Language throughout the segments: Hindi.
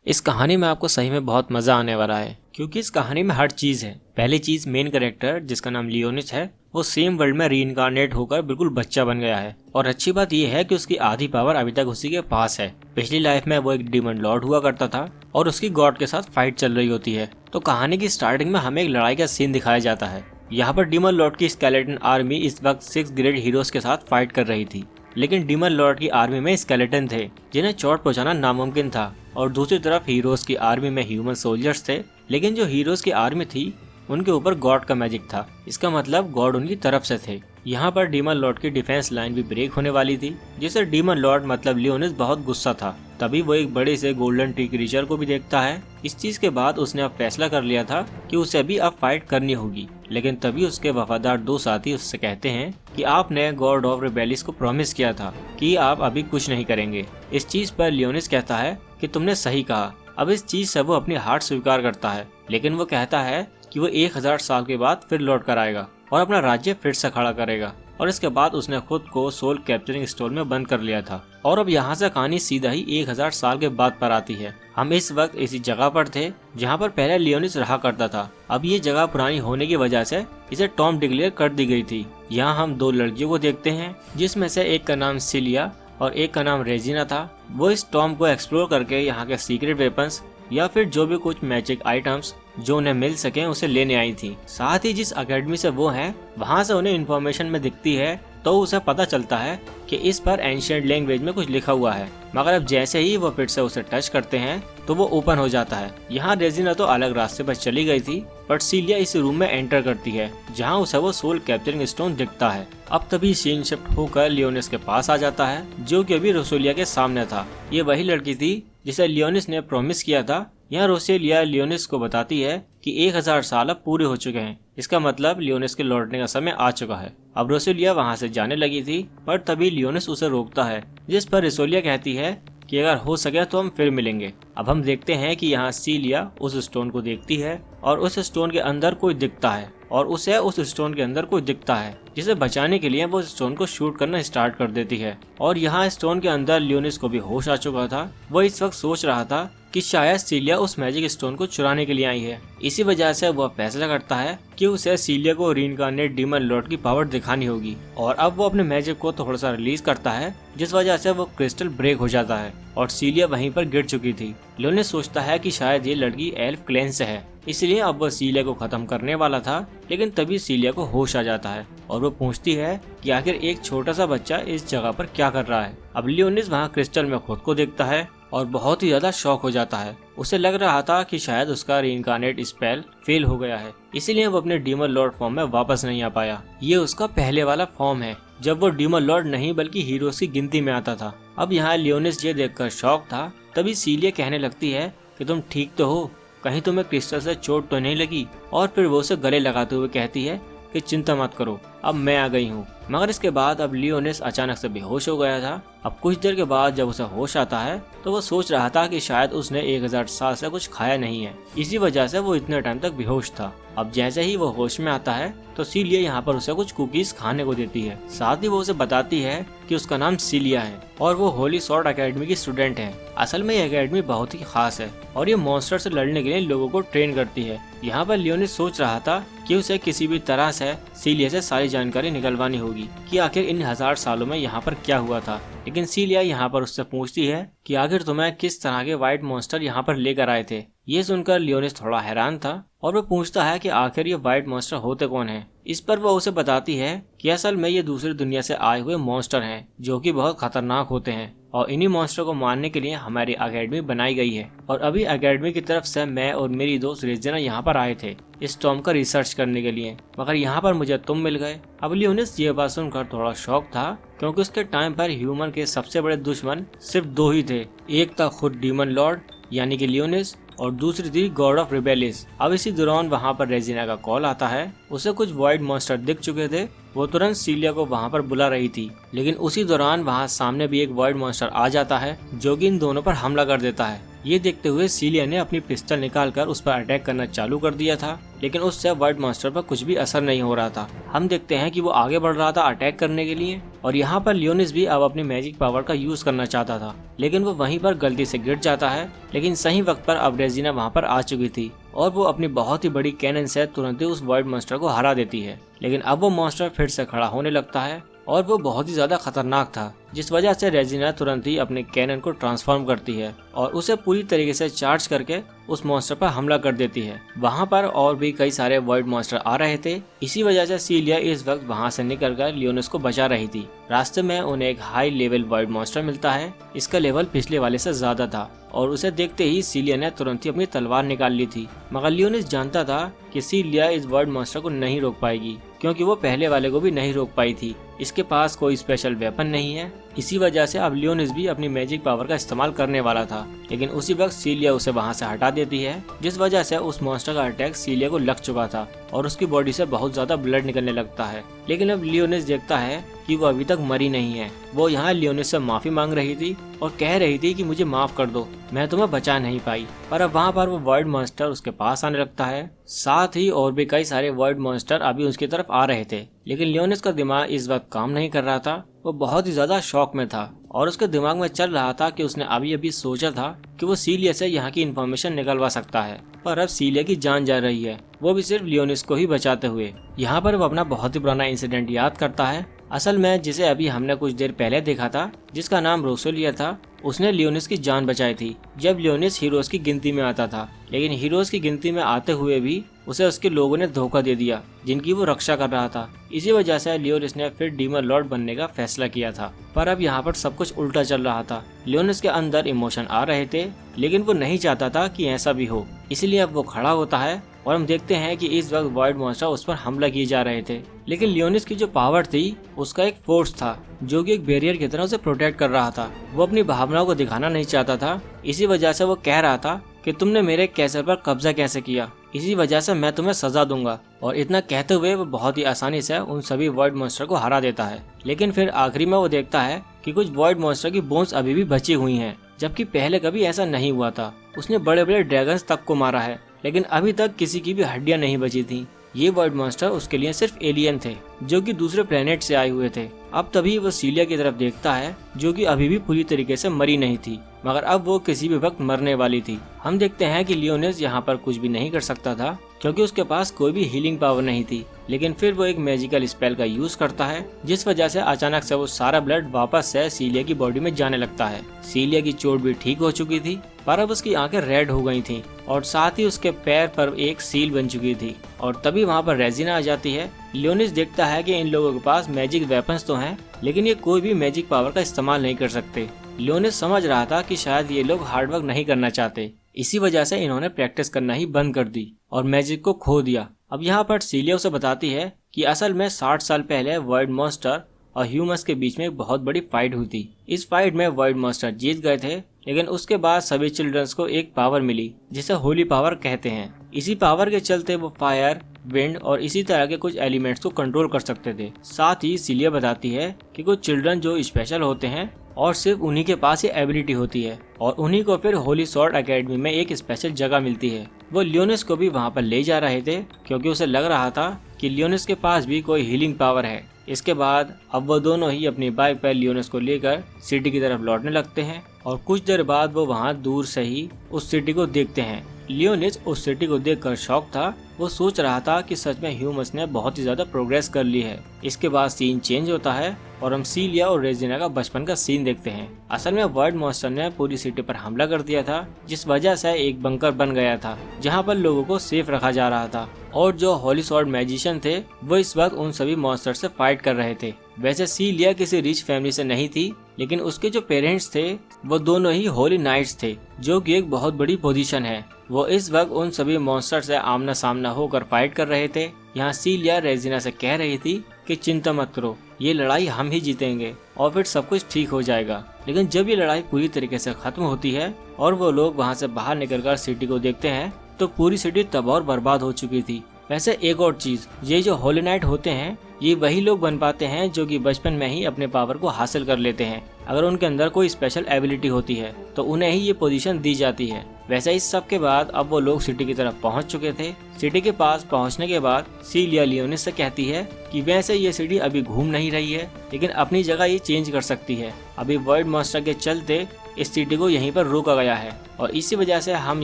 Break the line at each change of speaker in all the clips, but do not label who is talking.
इस कहानी में आपको सही में बहुत मजा आने वाला है क्योंकि इस कहानी में हर चीज है। पहली चीज, मेन कैरेक्टर जिसका नाम लियोनिस है वो सेम वर्ल्ड में रीइंकार्नेट होकर बिल्कुल बच्चा बन गया है। और अच्छी बात यह है कि उसकी आधी पावर अभी तक उसी के पास है। पिछली लाइफ में वो एक डीमन लॉर्ड हुआ करता था और उसकी गॉड के साथ फाइट चल रही होती है। तो कहानी की स्टार्टिंग में हमें एक लड़ाई का सीन दिखाया जाता है। यहाँ पर डीमन लॉर्ड की स्केलेटन आर्मी इस वक्त 6 ग्रेट हीरोज के साथ फाइट कर रही थी। लेकिन डीमन लॉर्ड की आर्मी में स्केलेटन थे जिन्हें चोट पहुंचाना नामुमकिन था, और दूसरी तरफ हीरोज की आर्मी में ह्यूमन सोल्जर्स थे। लेकिन जो हीरोज की आर्मी थी उनके ऊपर गॉड का मैजिक था। इसका मतलब गॉड उनकी तरफ से थे। यहाँ पर डीमन लॉर्ड की डिफेंस लाइन भी ब्रेक होने वाली थी, जिससे डीमन लॉर्ड मतलब लियोनिस बहुत गुस्सा था। तभी वो एक बड़े से गोल्डन ट्री क्रीचर को भी देखता है। इस चीज के बाद उसने अब फैसला कर लिया था कि उसे भी अब फाइट करनी होगी। लेकिन तभी उसके वफादार 2 साथी उससे कहते हैं कि आपने गॉड ऑफ रिबेलिस को प्रॉमिस किया था कि आप अभी कुछ नहीं करेंगे। इस चीज पर लियोनिस कहता है कि तुमने सही कहा। अब इस चीज से वो अपनी हार स्वीकार करता है, लेकिन वो कहता है कि वो 1000 साल के बाद फिर लौट कर आएगा और अपना राज्य फिर से खड़ा करेगा। और इसके बाद उसने खुद को सोल कैप्चरिंग स्टोर में बंद कर लिया था। और अब यहाँ से कहानी सीधा ही 1000 साल के बाद पर आती है। हम इस वक्त इसी जगह पर थे जहाँ पर पहले लियोनिस रहा करता था। अब ये जगह पुरानी होने की वजह से इसे टॉम डिक्लेयर कर दी गई थी। यहाँ हम 2 लड़कियों को देखते हैं, जिसमें से एक का नाम सिलिया और एक का नाम रेजिना था। वो इस टॉम को एक्सप्लोर करके यहाँ के सीक्रेट वेपन्स या फिर जो भी कुछ मैजिक आइटम्स जो उन्हें मिल सके उसे लेने आई थी। साथ ही जिस अकेडमी से वो हैं वहाँ से उन्हें इन्फॉर्मेशन में दिखती है तो उसे पता चलता है कि इस पर एंशिएंट लैंग्वेज में कुछ लिखा हुआ है। मगर अब जैसे ही वो फिर से उसे टच करते हैं तो वो ओपन हो जाता है। यहाँ रेजिना तो अलग रास्ते पर चली गई थी, बट सिलिया इस रूम में एंटर करती है जहाँ उसे वो सोल कैप्चरिंग स्टोन दिखता है। अब तभी सीन शिफ्ट होकर लियोनिस के पास आ जाता है, जो कि अभी रोसेलिया के सामने था। ये वही लड़की थी जिसे लियोनिस ने प्रॉमिस किया था। यहाँ रोसेलिया लियोनिस को बताती है कि 1000 साल अब पूरे हो चुके हैं। इसका मतलब लियोनिस के लौटने का समय आ चुका है। अब रोसेलिया वहाँ से जाने लगी थी, पर तभी लियोनिस उसे रोकता है, जिस पर रोसेलिया कहती है कि अगर हो सके तो हम फिर मिलेंगे। अब हम देखते हैं कि यहाँ सिलिया उस स्टोन को देखती है और उस स्टोन के अंदर कोई दिखता है, और उसे उस स्टोन के अंदर कोई दिखता है, जिसे बचाने के लिए वो स्टोन को शूट करना स्टार्ट कर देती है। और यहाँ स्टोन के अंदर लियोनिस को भी होश आ चुका था। वो इस वक्त सोच रहा था कि शायद सिलिया उस मैजिक स्टोन को चुराने के लिए आई है। इसी वजह से वह फैसला करता है कि उसे सिलिया को रीइंकार्नेट डीमन लॉर्ड की पावर दिखानी होगी। और अब वो अपने मैजिक को थोड़ा सा रिलीज करता है, जिस वजह से वो क्रिस्टल ब्रेक हो जाता है और सिलिया वहीं पर गिर चुकी थी। लियोनिस सोचता है कि शायद ये लड़की एल्फ क्लैन से है, इसलिए अब वो सिलिया को खत्म करने वाला था। लेकिन तभी सिलिया को होश आ जाता है और वो पूछती है कि आखिर एक छोटा सा बच्चा इस जगह पर क्या कर रहा है। अब लियोनिस वहाँ क्रिस्टल में खुद को देखता है और बहुत ही ज्यादा शॉक हो जाता है। उसे लग रहा था कि शायद उसका रीइंकार्नेट स्पेल फेल हो गया है, इसीलिए वो अपने डीमन लॉर्ड फॉर्म में वापस नहीं आ पाया। ये उसका पहले वाला फॉर्म है जब वो डीमन लॉर्ड नहीं बल्कि हीरोज की गिनती में आता था। अब यहाँ लियोनिस ये देखकर शॉक था। तभी सिलिया कहने लगती है कि तुम ठीक तो हो, कहीं तुम्हें क्रिस्टल से चोट तो नहीं लगी। और फिर वो उसे गले लगाते हुए कहती है कि चिंता मत करो, अब मैं आ गई हूँ। मगर इसके बाद अब लियोनिस अचानक से बेहोश हो गया था। अब कुछ देर के बाद जब उसे होश आता है तो वो सोच रहा था कि शायद उसने 1000 साल से कुछ खाया नहीं है, इसी वजह से वो इतने टाइम तक बेहोश था। अब जैसे ही वो होश में आता है तो सिलिया यहाँ पर उसे कुछ कुकीज खाने को देती है। साथ ही वो उसे बताती है कि उसका नाम सिलिया है और वो होली स्वॉर्ड एकेडमी की स्टूडेंट है। असल में ये एकेडमी बहुत ही खास है और ये मॉन्स्टर से लड़ने के लिए लोगों को ट्रेन करती है। यहाँ पर लियोनिस सोच रहा था कि उसे किसी भी तरह से सिलिया से सारी जानकारी निकलवानी होगी कि आखिर इन 1000 सालों में यहाँ पर क्या हुआ था। लेकिन सिलिया यहाँ पर उससे पूछती है कि आखिर तुम्हें किस तरह के व्हाइट मॉन्स्टर यहाँ पर लेकर आए थे। ये सुनकर लियोनिस थोड़ा हैरान था और वो पूछता है कि आखिर ये व्हाइट मॉन्स्टर होते कौन हैं। इस पर वो उसे बताती है कि असल में ये दूसरी दुनिया से आए हुए मॉन्स्टर हैं जो कि बहुत खतरनाक होते हैं, और इन्हीं मॉन्स्टर को मारने के लिए हमारी एकेडमी बनाई गई है। और अभी एकेडमी की तरफ से मैं और मेरी दोस्त रेजिना यहाँ पर आए थे इस टॉम का रिसर्च करने के लिए, मगर यहाँ पर मुझे तुम मिल गए। अब लियोनिस ये बात सुनकर थोड़ा शॉक था, क्योंकि उसके टाइम पर ह्यूमन के सबसे बड़े दुश्मन सिर्फ 2 ही थे। एक था खुद डीमन लॉर्ड यानी कि लियोनिस, और दूसरी थी गॉड ऑफ रिबेलिस। अब इसी दौरान वहाँ पर रेजिना का कॉल आता है। उसे कुछ वाइट मॉन्स्टर दिख चुके थे। वो तुरंत सिलिया को वहाँ पर बुला रही थी, लेकिन उसी दौरान वहाँ सामने भी एक वाइट मॉन्स्टर आ जाता है जो कि इन दोनों पर हमला कर देता है। ये देखते हुए सीलिया ने अपनी पिस्टल निकालकर उस पर अटैक करना चालू कर दिया था, लेकिन उससे वर्ल्ड मॉन्स्टर पर कुछ भी असर नहीं हो रहा था। हम देखते हैं कि वो आगे बढ़ रहा था अटैक करने के लिए, और यहाँ पर लियोनिस भी अब अपनी मैजिक पावर का यूज करना चाहता था, लेकिन वो वहीं पर गलती से गिर जाता है। लेकिन सही वक्त पर अब रेजिना वहाँ पर आ चुकी थी और वो अपनी बहुत ही बड़ी कैनन से तुरंत ही उस वर्ल्ड मॉन्स्टर को हरा देती है। लेकिन अब वो मॉन्स्टर फिर से खड़ा होने लगता है और वो बहुत ही ज्यादा खतरनाक था, जिस वजह से रेजिना तुरंत ही अपने कैनन को ट्रांसफॉर्म करती है और उसे पूरी तरीके से चार्ज करके उस मॉन्स्टर पर हमला कर देती है। वहाँ पर और भी कई सारे वर्ल्ड मॉन्स्टर आ रहे थे, इसी वजह से सीलिया इस वक्त वहाँ से निकलकर लियोनिस को बचा रही थी। रास्ते में उन्हें एक हाई लेवल वर्ल्ड मॉन्स्टर मिलता है। इसका लेवल पिछले वाले से ज्यादा था और उसे देखते ही सीलिया ने तुरंत ही अपनी तलवार निकाल ली थी, मगर लियोनिस जानता था कि सीलिया इस वर्ल्ड मॉन्स्टर को नहीं रोक पाएगी, क्योंकि वो पहले वाले को भी नहीं रोक पाई थी। इसके पास कोई स्पेशल वेपन नहीं है, इसी वजह से अब लियोनिस भी अपनी मैजिक पावर का इस्तेमाल करने वाला था, लेकिन उसी वक्त सीलिया उसे वहां से हटा देती है, जिस वजह से उस मॉन्स्टर का अटैक सीलिया को लग चुका था और उसकी बॉडी से बहुत ज्यादा ब्लड निकलने लगता है। लेकिन अब लियोनिस देखता है कि वो अभी तक मरी नहीं है। वो यहाँ लियोनिस से माफी मांग रही थी और कह रही थी कि मुझे माफ कर दो, मैं तुम्हें बचा नहीं पाई। पर अब वहाँ पर वो वर्ल्ड मॉन्स्टर उसके पास आने लगता है, साथ ही और भी कई सारे वर्ल्ड मॉन्स्टर अभी उसकी तरफ आ रहे थे। लेकिन लियोनिस का दिमाग इस वक्त काम नहीं कर रहा था, वो बहुत ही ज्यादा शॉक में था और उसके दिमाग में चल रहा था कि उसने अभी अभी सोचा था कि वो सीलिया से यहाँ की इन्फॉर्मेशन निकलवा सकता है, पर अब सीलिया की जान जा रही है, वो भी सिर्फ लियोनिस को ही बचाते हुए। यहाँ पर वो अपना बहुत ही पुराना इंसिडेंट याद करता है। असल में जिसे अभी हमने कुछ देर पहले देखा था, जिसका नाम रोसोलिया था, उसने लियोनिस की जान बचाई थी जब लियोनिस हीरोज की गिनती में आता था। लेकिन हीरोज की गिनती में आते हुए भी उसे उसके लोगों ने धोखा दे दिया जिनकी वो रक्षा कर रहा था। इसी वजह से लियोनिस ने फिर डीमन लॉर्ड बनने का फैसला किया था। पर अब यहाँ पर सब कुछ उल्टा चल रहा था। लियोनिस के अंदर इमोशन आ रहे थे, लेकिन वो नहीं चाहता था कि ऐसा भी हो, इसलिए अब वो खड़ा होता है और हम देखते हैं कि इस वक्त वर्ल्ड मॉन्स्टर उस पर हमला किए जा रहे थे। लेकिन लियोनिस की जो पावर थी उसका एक फोर्स था जो कि एक बैरियर की तरह उसे प्रोटेक्ट कर रहा था। वो अपनी भावनाओं को दिखाना नहीं चाहता था, इसी वजह से वो कह रहा था कि तुमने मेरे कैसल पर कब्जा कैसे किया, इसी वजह से मैं तुम्हें सजा दूंगा। और इतना कहते हुए वो बहुत ही आसानी से उन सभी वर्ल्ड मॉन्स्टर को हरा देता है। लेकिन फिर आखिरी में वो देखता है कि कुछ वर्ल्ड मॉन्स्टर की बोन्स अभी भी बची हुई हैं, जबकि पहले कभी ऐसा नहीं हुआ था। उसने बड़े बड़े ड्रैगन्स तक को मारा है, लेकिन अभी तक किसी की भी हड्डियां नहीं बची थी। ये वर्ल्ड मॉन्स्टर उसके लिए सिर्फ एलियन थे जो कि दूसरे प्लेनेट से आए हुए थे। अब तभी वो सीलिया की तरफ देखता है जो कि अभी भी पूरी तरीके से मरी नहीं थी, मगर अब वो किसी भी वक्त मरने वाली थी। हम देखते हैं कि लियोनिस यहाँ पर कुछ भी नहीं कर सकता था क्योंकि उसके पास कोई भी हीलिंग पावर नहीं थी। लेकिन फिर वो एक मैजिकल स्पेल का यूज करता है, जिस वजह से अचानक से वो सारा ब्लड वापस से सीलिया की बॉडी में जाने लगता है। सीलिया की चोट भी ठीक हो चुकी थी, पर अब उसकी आंखें रेड हो गई थी और साथ ही उसके पैर पर एक सील बन चुकी थी। और तभी वहाँ पर रेजिना आ जाती है। लियोनिस देखता है कि इन लोगों के पास मैजिक वेपन्स तो हैं, लेकिन ये कोई भी मैजिक पावर का इस्तेमाल नहीं कर सकते। लियोनिस समझ रहा था कि शायद ये लोग हार्डवर्क नहीं करना चाहते, इसी वजह से इन्होंने प्रैक्टिस करना ही बंद कर दी और मैजिक को खो दिया। अब यहाँ पर सीलिया उसे बताती है कि असल में 60 साल पहले वर्ल्ड मॉन्स्टर और ह्यूमंस के बीच में एक बहुत बड़ी फाइट हुई थी। इस फाइट में वर्ल्ड मॉन्स्टर जीत गए थे, लेकिन उसके बाद सभी चिल्ड्रंस को एक पावर मिली जिसे होली पावर कहते हैं। इसी पावर के चलते वो फायर, विंड और इसी तरह के कुछ एलिमेंट्स को कंट्रोल कर सकते थे। साथ ही सीलिया बताती है कि कुछ चिल्ड्रन जो स्पेशल होते हैं और सिर्फ उन्हीं के पास ये एबिलिटी होती है और उन्हीं को फिर होली स्वॉर्ड एकेडमी में एक स्पेशल जगह मिलती है। वो लियोनिस को भी वहाँ पर ले जा रहे थे क्योंकि उसे लग रहा था कि लियोनिस के पास भी कोई हीलिंग पावर है। इसके बाद अब वो दोनों ही अपनी बाइक पर लियोनिस को लेकर सिटी की तरफ लौटने लगते हैं और कुछ देर बाद वो वहाँ दूर से ही उस सिटी को देखते हैं। लियोनिस उस सिटी को देखकर शॉक था। वो सोच रहा था कि सच में ह्यूमंस ने बहुत ही ज्यादा प्रोग्रेस कर ली है। इसके बाद सीन चेंज होता है और हम सीलिया और रेजिना का बचपन का सीन देखते हैं। असल में वर्ल्ड मॉन्स्टर ने पूरी सिटी पर हमला कर दिया था, जिस वजह से एक बंकर बन गया था जहां पर लोगों को सेफ रखा जा रहा था। और जो होली स्वॉर्ड मैजिशियन थे वो इस वक्त उन सभी मॉन्स्टर से फाइट कर रहे थे। वैसे सीलिया किसी रिच फैमिली से नहीं थी, लेकिन उसके जो पेरेंट्स थे वो दोनों ही होली नाइट्स थे, जो कि एक बहुत बड़ी पोजीशन है। वो इस वक्त उन सभी मॉन्स्टर से आमना सामना होकर फाइट कर रहे थे। यहाँ सीलिया रेजिना से कह रही थी कि चिंता मत करो, ये लड़ाई हम ही जीतेंगे और फिर सब कुछ ठीक हो जाएगा। लेकिन जब ये लड़ाई पूरी तरीके से खत्म होती है और वो लोग वहाँ से बाहर निकलकर सिटी को देखते हैं तो पूरी सिटी तबाह और बर्बाद हो चुकी थी। वैसे एक और चीज, ये जो होली नाइट होते हैं ये वही लोग बन पाते हैं जो कि बचपन में ही अपने पावर को हासिल कर लेते हैं। अगर उनके अंदर कोई स्पेशल एबिलिटी होती है तो उन्हें ही ये पोजीशन दी जाती है। वैसे इस सब के बाद अब वो लोग सिटी की तरफ पहुंच चुके थे। सिटी के पास पहुंचने के बाद सीलिया लियोनिस से कहती है कि वैसे ये सिटी अभी घूम नहीं रही है, लेकिन अपनी जगह ये चेंज कर सकती है। अभी वॉइड मॉन्स्टर के चलते इस सिटी को यहीं पर रोका गया है और इसी वजह से हम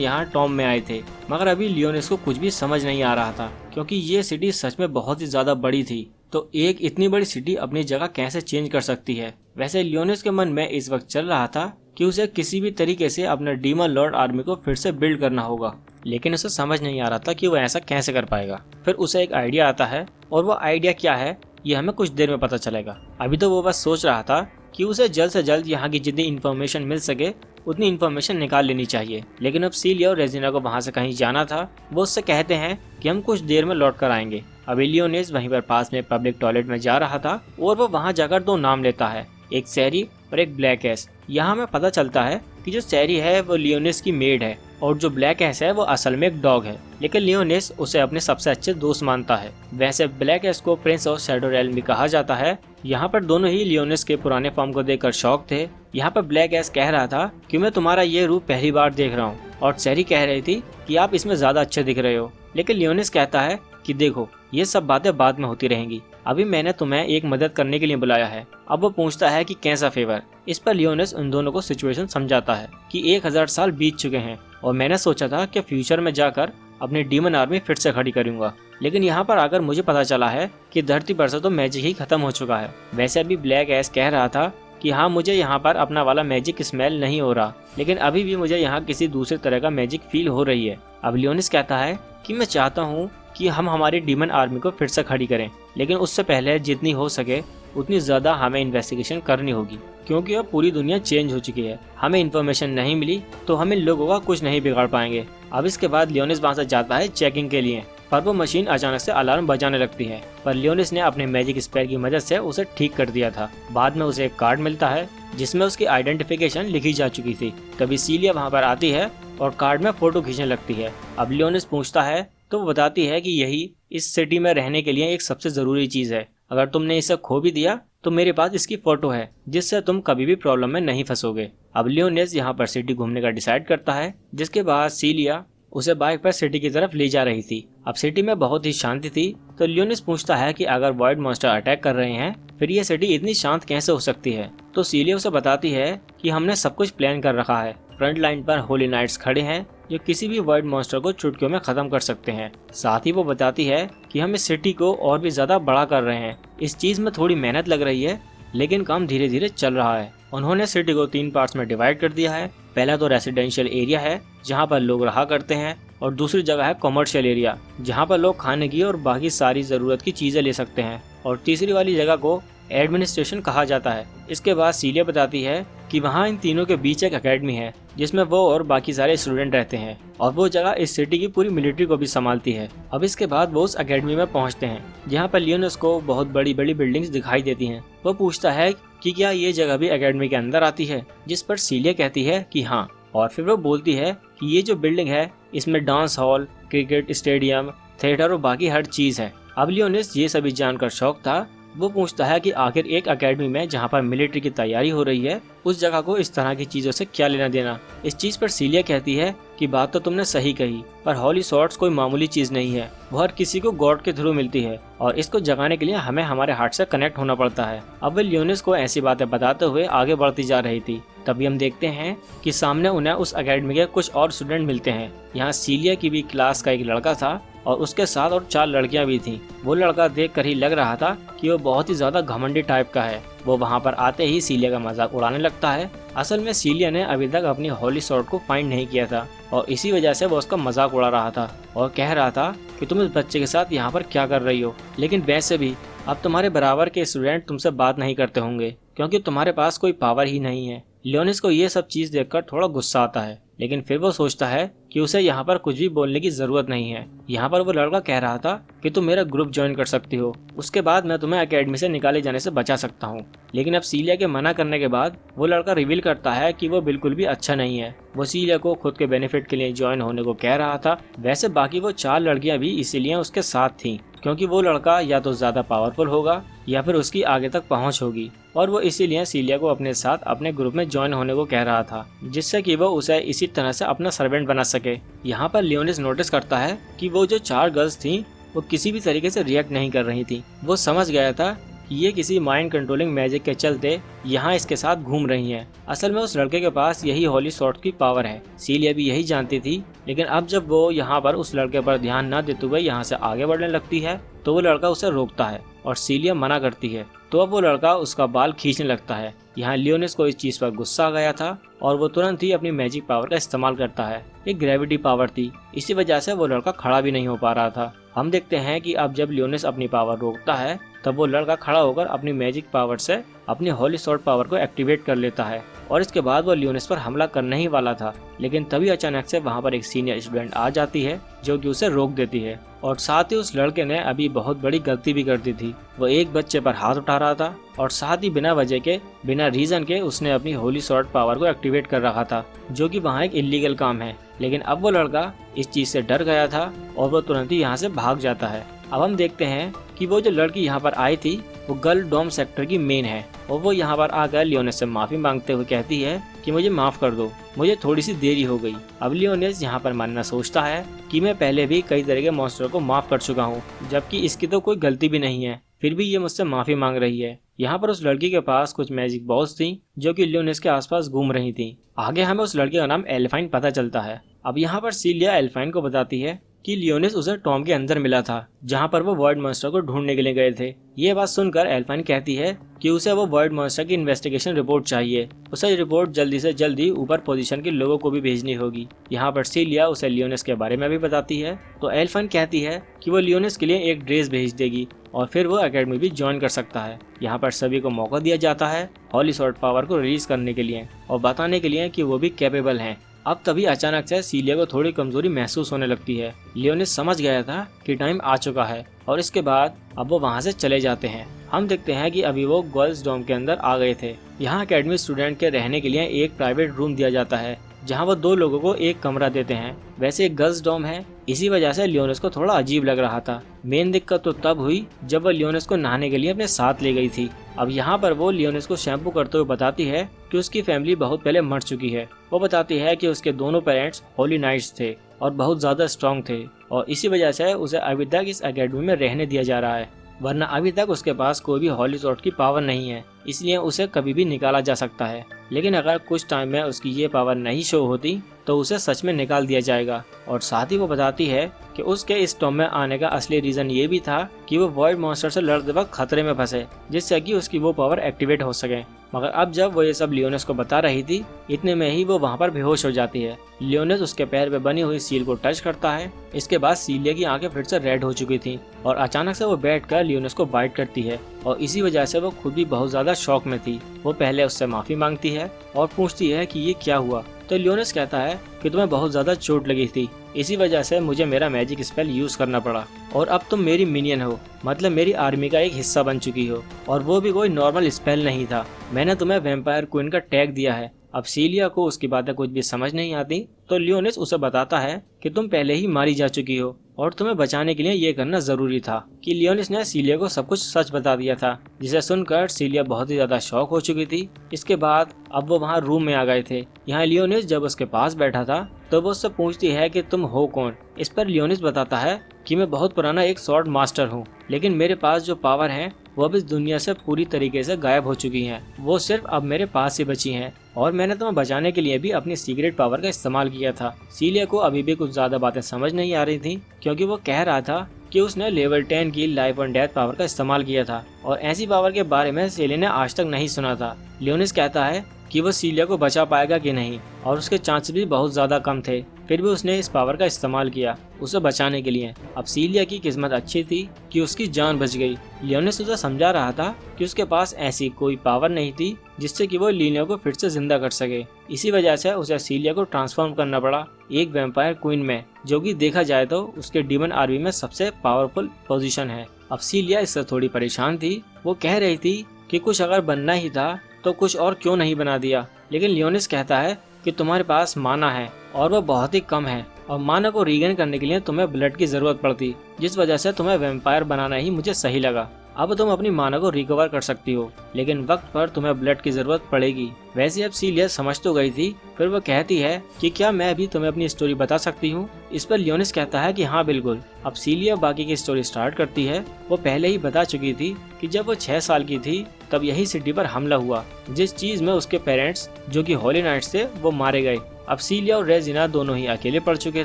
यहाँ टॉम में आए थे। मगर अभी लियोनिस को कुछ भी समझ नहीं आ रहा था, क्योंकि ये सिटी सच में बहुत ही ज्यादा बड़ी थी। तो एक इतनी बड़ी सिटी अपनी जगह कैसे चेंज कर सकती है। वैसे लियोनिस के मन में इस वक्त चल रहा था कि उसे किसी भी तरीके से अपना डीमन लॉर्ड आर्मी को फिर से बिल्ड करना होगा, लेकिन उसे समझ नहीं आ रहा था कि वो ऐसा कैसे कर पाएगा। फिर उसे एक आइडिया आता है और वो आइडिया क्या है ये हमें कुछ देर में पता चलेगा। अभी तो वो बस सोच रहा था कि उसे जल्द से जल्द यहाँ की जितनी इन्फॉर्मेशन मिल सके उतनी इन्फॉर्मेशन निकाल लेनी चाहिए। लेकिन अब सीलिया और रेजिना को वहाँ से कहीं जाना था। वो उससे कहते हैं कि हम कुछ देर में लौट कर आएंगे। अभी लियोनिस वहीं पर पास में पब्लिक टॉयलेट में जा रहा था और वो वहाँ जाकर दो नाम लेता है, एक सैरी और एक ब्लैक एस। यहाँ हमें पता चलता है कि जो सैरी है वो लियोनिस की मेड है और जो ब्लैक एस है वो असल में एक डॉग है, लेकिन लियोनिस उसे अपने सबसे अच्छे दोस्त मानता है। वैसे ब्लैक एस को प्रिंस ऑफ शैडो रेल्म भी कहा जाता है। यहाँ पर दोनों ही लियोनिस के पुराने फॉर्म को देखकर शॉक थे। यहाँ पर ब्लैक एस कह रहा था कि मैं तुम्हारा ये रूप पहली बार देख रहा हूँ, और सैरी कह रही थी कि आप इसमें ज्यादा अच्छे दिख रहे हो। लेकिन लियोनिस कहता है कि देखो ये सब बातें बाद में होती रहेंगी, अभी मैंने तुम्हें एक मदद करने के लिए बुलाया है। अब वो पूछता है कि कैसा फेवर। इस पर लियोनिस उन दोनों को सिचुएशन समझाता है कि 1000 साल बीत चुके हैं और मैंने सोचा था कि फ्यूचर में जाकर अपनी डीमन आर्मी फिर से खड़ी करूंगा, लेकिन यहाँ पर आकर मुझे पता चला है कि धरती पर से तो मैजिक ही खत्म हो चुका है। वैसे अभी ब्लैक एस कह रहा था कि हाँ मुझे यहाँ पर अपना वाला मैजिक स्मेल नहीं हो रहा, लेकिन अभी भी मुझे यहाँ किसी दूसरे तरह का मैजिक फील हो रही है। अब लियोनिस कहता है कि मैं चाहता हूँ कि हम हमारी डीमन आर्मी को फिर से खड़ी करें, लेकिन उससे पहले जितनी हो सके उतनी ज़्यादा हमें इन्वेस्टिगेशन करनी होगी, क्योंकि अब पूरी दुनिया चेंज हो चुकी है। हमें इन्फॉर्मेशन नहीं मिली तो हम इन लोगों का कुछ नहीं बिगाड़ पाएंगे। अब इसके बाद लियोनिस वहाँ से जाता है चेकिंग के लिए, पर वो मशीन अचानक से अलार्म बजाने लगती है, पर लियोनिस ने अपने मैजिक स्पेयर की मदद से उसे ठीक कर दिया था। बाद में उसे एक कार्ड मिलता है जिसमें उसकी आइडेंटिफिकेशन लिखी जा चुकी थी। तभी सीलिया वहाँ पर आती है और कार्ड में फोटो खींचने लगती है। अब लियोनिस पूछता है तो वो बताती है कि यही इस सिटी में रहने के लिए एक सबसे ज़रूरी चीज़ है। अगर तुमने इसे खो भी दिया तो मेरे पास इसकी फ़ोटो है, जिससे तुम कभी भी प्रॉब्लम में नहीं फंसोगे। अब लियोनिस यहाँ पर सिटी घूमने का डिसाइड करता है, जिसके बाद सीलिया उसे बाइक पर सिटी की तरफ ले जा रही थी। अब सिटी में बहुत ही शांति थी, तो लियोनिस पूछता है कि अगर वॉइड मॉन्स्टर अटैक कर रहे हैं फिर ये सिटी इतनी शांत कैसे हो सकती है। तो सीलिया उसे बताती है कि हमने सब कुछ प्लान कर रखा है। फ्रंट लाइन पर होली नाइट्स खड़े हैं जो किसी भी वॉइड मॉन्स्टर को चुटकियों में खत्म कर सकते हैं। साथ ही वो बताती है कि हम इस सिटी को और भी ज्यादा बड़ा कर रहे हैं। इस चीज में थोड़ी मेहनत लग रही है, लेकिन काम धीरे धीरे चल रहा है। उन्होंने सिटी को 3 पार्ट्स में डिवाइड कर दिया है। पहला तो रेसिडेंशियल एरिया है जहाँ पर लोग रहा करते हैं, और दूसरी जगह है कॉमर्शियल एरिया जहाँ पर लोग खाने की और बाकी सारी जरूरत की चीजें ले सकते हैं, और तीसरी वाली जगह को एडमिनिस्ट्रेशन कहा जाता है। इसके बाद सीलिया बताती है कि वहाँ इन तीनों के बीच एक एकेडमी है जिसमें वो और बाकी सारे स्टूडेंट रहते हैं, और वो जगह इस सिटी की पूरी मिलिट्री को भी संभालती है। अब इसके बाद वो उस एकेडमी में पहुँचते हैं जहाँ पर लियोनिस को बहुत बड़ी बड़ी बिल्डिंग्स दिखाई देती हैं। वो पूछता है कि क्या ये जगह भी एकेडमी के अंदर आती है, जिस पर सीलिया कहती है कि हाँ, और फिर वो बोलती है कि ये जो बिल्डिंग है इसमें dance hall, cricket stadium, theatre और बाकी हर चीज़ है। अब लियोनिस ये सभी जानकर शौक था। वो पूछता है कि आखिर एक एकेडमी में जहाँ पर मिलिट्री की तैयारी हो रही है उस जगह को इस तरह की चीज़ों से क्या लेना देना। इस चीज़ पर सीलिया कहती है कि बात तो तुमने सही कही, पर हॉली स्वॉर्ड्स कोई मामूली चीज़ नहीं है, वो हर किसी को गॉड के थ्रू मिलती है और इसको जगाने के लिए हमें हमारे हार्ट से कनेक्ट होना पड़ता है। अब वे लियोनिस को ऐसी बातें बताते हुए आगे बढ़ती जा रही थी। तभी हम देखते हैं कि सामने उन्हें उस एकेडमी के कुछ और स्टूडेंट मिलते हैं। यहाँ सीलिया की भी क्लास का एक लड़का था और उसके साथ और 4 लड़कियां भी थीं। वो लड़का देखकर ही लग रहा था कि वो बहुत ही ज्यादा घमंडी टाइप का है। वो वहाँ पर आते ही सीलिया का मजाक उड़ाने लगता है। असल में सीलिया ने अभी तक अपनी हॉली स्वॉर्ड को फाइंड नहीं किया था और इसी वजह से वो उसका मजाक उड़ा रहा था और कह रहा था कि तुम इस बच्चे के साथ यहाँ पर क्या कर रही हो। लेकिन वैसे भी अब तुम्हारे बराबर के स्टूडेंट तुमसे बात नहीं करते होंगे क्योंकि तुम्हारे पास कोई पावर ही नहीं है। लियोनिस को ये सब चीज़ देखकर थोड़ा गुस्सा आता है, लेकिन फिर वो सोचता है कि उसे यहाँ पर कुछ भी बोलने की जरूरत नहीं है। यहाँ पर वो लड़का कह रहा था कि तुम मेरा ग्रुप ज्वाइन कर सकती हो, उसके बाद मैं तुम्हें एकेडमी से निकाले जाने से बचा सकता हूँ। लेकिन अब सीलिया के मना करने के बाद वो लड़का रिवील करता है कि वो बिल्कुल भी अच्छा नहीं है। वो सीलिया को खुद के बेनिफिट के लिए ज्वाइन होने को कह रहा था। वैसे बाकी वो 4 लड़कियां भी इसीलिए उसके साथ थीं, क्योंकि वो लड़का या तो ज्यादा पावरफुल होगा या फिर उसकी आगे तक पहुंच होगी, और वो इसीलिए सीलिया को अपने साथ अपने ग्रुप में ज्वाइन होने को कह रहा था, जिससे कि वो उसे इसी तरह से अपना सर्वेंट बना सके। यहाँ पर लियोनिस नोटिस करता है कि वो जो 4 गर्ल्स थीं वो किसी भी तरीके से रिएक्ट नहीं कर रही थी। वो समझ गया था कि ये किसी माइंड कंट्रोलिंग मैजिक के चलते यहाँ इसके साथ घूम रही हैं। असल में उस लड़के के पास यही होली सॉर्ड की पावर है। सीलिया भी यही जानती थी, लेकिन अब जब वो यहाँ पर उस लड़के पर ध्यान न देते हुए यहाँ से आगे बढ़ने लगती है तो वो लड़का उसे रोकता है और सीलिया मना करती है। तो अब वो लड़का उसका बाल खींचने लगता है। यहाँ लियोनिस को इस चीज पर गुस्सा आ गया था और वो तुरंत ही अपनी मैजिक पावर का इस्तेमाल करता है। एक ग्रेविटी पावर थी, इसी वजह से वो लड़का खड़ा भी नहीं हो पा रहा था। हम देखते हैं कि अब जब लियोनिस अपनी पावर रोकता है तब वो लड़का खड़ा होकर अपनी मैजिक पावर से अपनी होली सॉर्ड पावर को एक्टिवेट कर लेता है और इसके बाद वो लियोनिस पर हमला करने ही वाला था। लेकिन तभी अचानक से वहाँ पर एक सीनियर स्टूडेंट आ जाती है जो कि उसे रोक देती है, और साथ ही उस लड़के ने अभी बहुत बड़ी गलती भी कर दी थी। वो एक बच्चे पर हाथ उठा रहा था और साथ ही बिना वजह के, बिना रीजन के उसने अपनी होली सॉर्ड पावर को एक्टिवेट कर रखा था, जो कि वहाँ एक इलीगल काम है। लेकिन अब वो लड़का इस चीज से डर गया था और वो तुरंत ही यहाँ से भाग जाता है। अब हम देखते हैं कि वो जो लड़की यहाँ पर आई थी वो गर्ल डोम सेक्टर की मेन है, और वो यहाँ पर आकर लियोनिस से माफी मांगते हुए कहती है कि मुझे माफ कर दो, मुझे थोड़ी सी देरी हो गई। अब लियोनिस यहाँ पर मानना सोचता है कि मैं पहले भी कई तरह के मॉन्स्टर को माफ कर चुका हूँ, जबकि इसकी तो कोई गलती भी नहीं है, फिर भी ये मुझसे माफी मांग रही है। यहाँ पर उस लड़की के पास कुछ मैजिक बॉल्स थी जो कि लियोनिस के आसपास घूम रही थी। आगे हमें उस लड़के का नाम एल्फाइन पता चलता है। अब यहाँ पर सीलिया एल्फाइन को बताती है कि लियोनिस उसे टॉम के अंदर मिला था, जहाँ पर वो वॉइड मॉन्स्टर को ढूंढने के लिए गए थे। ये बात सुनकर एल्फाइन कहती है कि उसे वो वॉइड मॉन्स्टर की इन्वेस्टिगेशन रिपोर्ट चाहिए। उसे रिपोर्ट जल्दी से जल्दी ऊपर पोजीशन के लोगों को भी भेजनी होगी। यहाँ पर सीलिया उसे लियोनिस के बारे में भी बताती है, तो एल्फाइन कहती है कि वो लियोनिस के लिए एक ड्रेस भेज देगी और फिर वो एकेडमी भी ज्वाइन कर सकता है। यहाँ पर सभी को मौका दिया जाता है होली सॉर्ड पावर को रिलीज करने के लिए और बताने के लिए कि वो भी कैपेबल हैं। अब तभी अचानक से सीलिया को थोड़ी कमजोरी महसूस होने लगती है। लियोनिस समझ गया था कि टाइम आ चुका है और इसके बाद अब वो वहाँ से चले जाते हैं। हम देखते हैं कि अभी वो गर्ल्स डोम के अंदर आ गए थे। यहाँ एकेडमी स्टूडेंट के रहने के लिए एक प्राइवेट रूम दिया जाता है, जहाँ वो 2 लोगों को एक कमरा देते हैं। वैसे एक गर्ल्स डोम है, इसी वजह से लियोनिस को थोड़ा अजीब लग रहा था। मेन दिक्कत तो तब हुई जब वो लियोनिस को नहाने के लिए अपने साथ ले गई थी। अब यहाँ पर वो लियोनिस को शैम्पू करते हुए बताती है कि उसकी फैमिली बहुत पहले मर चुकी है। वो बताती है कि उसके दोनों पेरेंट्स होली नाइट्स थे और बहुत ज्यादा स्ट्रॉन्ग थे, और इसी वजह से उसे अभी तक इस एकेडमी में रहने दिया जा रहा है, वरना अभी तक उसके पास कोई भी होली सॉर्ड की पावर नहीं है, इसलिए उसे कभी भी निकाला जा सकता है। लेकिन अगर कुछ टाइम में उसकी ये पावर नहीं शो होती तो उसे सच में निकाल दिया जाएगा। और साथ ही वो बताती है कि उसके इस टॉम में आने का असली रीजन ये भी था कि वो वॉइड मॉन्स्टर से लड़ते वक्त खतरे में फंसे, जिससे कि उसकी वो पावर एक्टिवेट हो सके। मगर अब जब वो ये सब लियोनिस को बता रही थी, इतने में ही वो वहाँ पर बेहोश हो जाती है। लियोनिस उसके पैर पे बनी हुई सील को टच करता है। इसके बाद सीलिया की आंखें फिर से रेड हो चुकी थी और अचानक से वो बैठकर लियोनिस को बाइट करती है, और इसी वजह से वो खुद भी बहुत ज्यादा शॉक में थी। वो पहले उससे माफी मांगती है और पूछती है कि ये क्या हुआ। तो लियोनिस कहता है कि तुम्हें बहुत ज्यादा चोट लगी थी, इसी वजह से मुझे मेरा मैजिक स्पेल यूज करना पड़ा, और अब तुम मेरी मिनियन हो, मतलब मेरी आर्मी का एक हिस्सा बन चुकी हो, और वो भी कोई नॉर्मल स्पेल नहीं था। मैंने तुम्हें वैम्पायर क्वीन का टैग दिया है। अब सीलिया को उसकी बातें कुछ भी समझ नहीं आती, तो लियोनिस उसे बताता है कि तुम पहले ही मारी जा चुकी हो और तुम्हें बचाने के लिए ये करना जरूरी था। कि लियोनिस ने सीलिया को सब कुछ सच बता दिया था, जिसे सुनकर सीलिया बहुत ही ज्यादा शॉक हो चुकी थी। इसके बाद अब वो वहाँ रूम में आ गए थे। यहाँ लियोनिस जब उसके पास बैठा था तो वो उससे पूछती है कि तुम हो कौन। इस पर लियोनिस बताता है कि मैं बहुत पुराना एक स्वॉर्ड मास्टर हूँ, लेकिन मेरे पास जो पावर है वो अब इस दुनिया से पूरी तरीके से गायब हो चुकी हैं। वो सिर्फ अब मेरे पास ही बची हैं, और मैंने तुम्हें बचाने के लिए भी अपनी सीक्रेट पावर का इस्तेमाल किया था। सीलिया को अभी भी कुछ ज्यादा बातें समझ नहीं आ रही थी, क्योंकि वो कह रहा था कि उसने लेवल 10 की लाइफ एंड डेथ पावर का इस्तेमाल किया था, और ऐसी पावर के बारे में सीलिया ने आज तक नहीं सुना था। लियोनिस कहता है कि वो सीलिया को बचा पाएगा कि नहीं, और उसके चांसेस भी बहुत ज्यादा कम थे। फिर भी उसने इस पावर का इस्तेमाल किया उसे बचाने के लिए। अब सीलिया की किस्मत अच्छी थी कि उसकी जान बच गई। लियोनिस उसे समझा रहा था कि उसके पास ऐसी कोई पावर नहीं थी जिससे कि वो लीनिया को फिर से जिंदा कर सके। इसी वजह से उसे सीलिया को ट्रांसफॉर्म करना पड़ा एक वैम्पायर क्वीन में, जो कि देखा जाए तो उसके डीमन आर्मी में सबसे पावरफुल पोजीशन है। अब सीलिया इससे थोड़ी परेशान थी। वो कह रही थी कि कुछ अगर बनना ही था तो कुछ और क्यों नहीं बना दिया, लेकिन लियोनिस कहता है कि तुम्हारे पास माना है और वो बहुत ही कम है और माना को रीगेन करने के लिए तुम्हें ब्लड की जरूरत पड़ती, जिस वजह से तुम्हें वैम्पायर बनाना ही मुझे सही लगा। अब तुम अपनी माना को रिकवर कर सकती हो, लेकिन वक्त पर तुम्हें ब्लड की जरूरत पड़ेगी। वैसे अब सीलिया समझ तो गई थी। फिर वो कहती है कि क्या मैं भी तुम्हें अपनी स्टोरी बता सकती हूँ। इस पर लियोनिस कहता है कि हाँ बिल्कुल। अब सीलिया बाकी की स्टोरी स्टार्ट करती है। वो पहले ही बता चुकी थी कि जब वो 6 साल की थी तब यही सिटी पर हमला हुआ, जिस चीज में उसके पेरेंट्स जो कि होली नाइट्स थे वो मारे गए। अब सीलिया और रेजिना दोनों ही अकेले पड़ चुके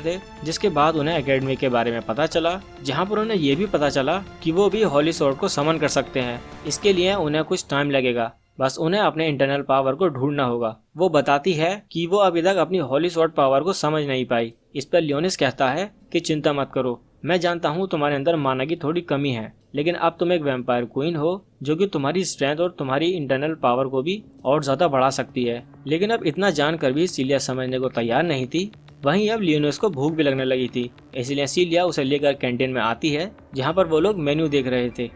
थे, जिसके बाद उन्हें एकेडमी के बारे में पता चला, जहां पर उन्हें ये भी पता चला कि वो भी होली स्वॉर्ड को समन कर सकते हैं। इसके लिए उन्हें कुछ टाइम लगेगा, बस उन्हें अपने इंटरनल पावर को ढूंढना होगा। वो बताती है कि वो अभी तक अपनी होली स्वॉर्ड पावर को समझ नहीं पाई। इस पर लियोनिस कहता है कि चिंता मत करो, मैं जानता हूँ तुम्हारे अंदर माना की थोड़ी कमी है, लेकिन अब तुम एक वैम्पायर क्वीन हो जो कि तुम्हारी स्ट्रेंथ और तुम्हारी इंटरनल पावर को भी और ज्यादा बढ़ा सकती है। लेकिन अब इतना जानकर भी सीलिया समझने को तैयार नहीं थी। वहीं अब लियोनिस को भूख भी लगने लगी थी, इसलिए सीलिया उसे लेकर कैंटीन में आती है जहाँ पर वो लोग मेन्यू देख रहे थे।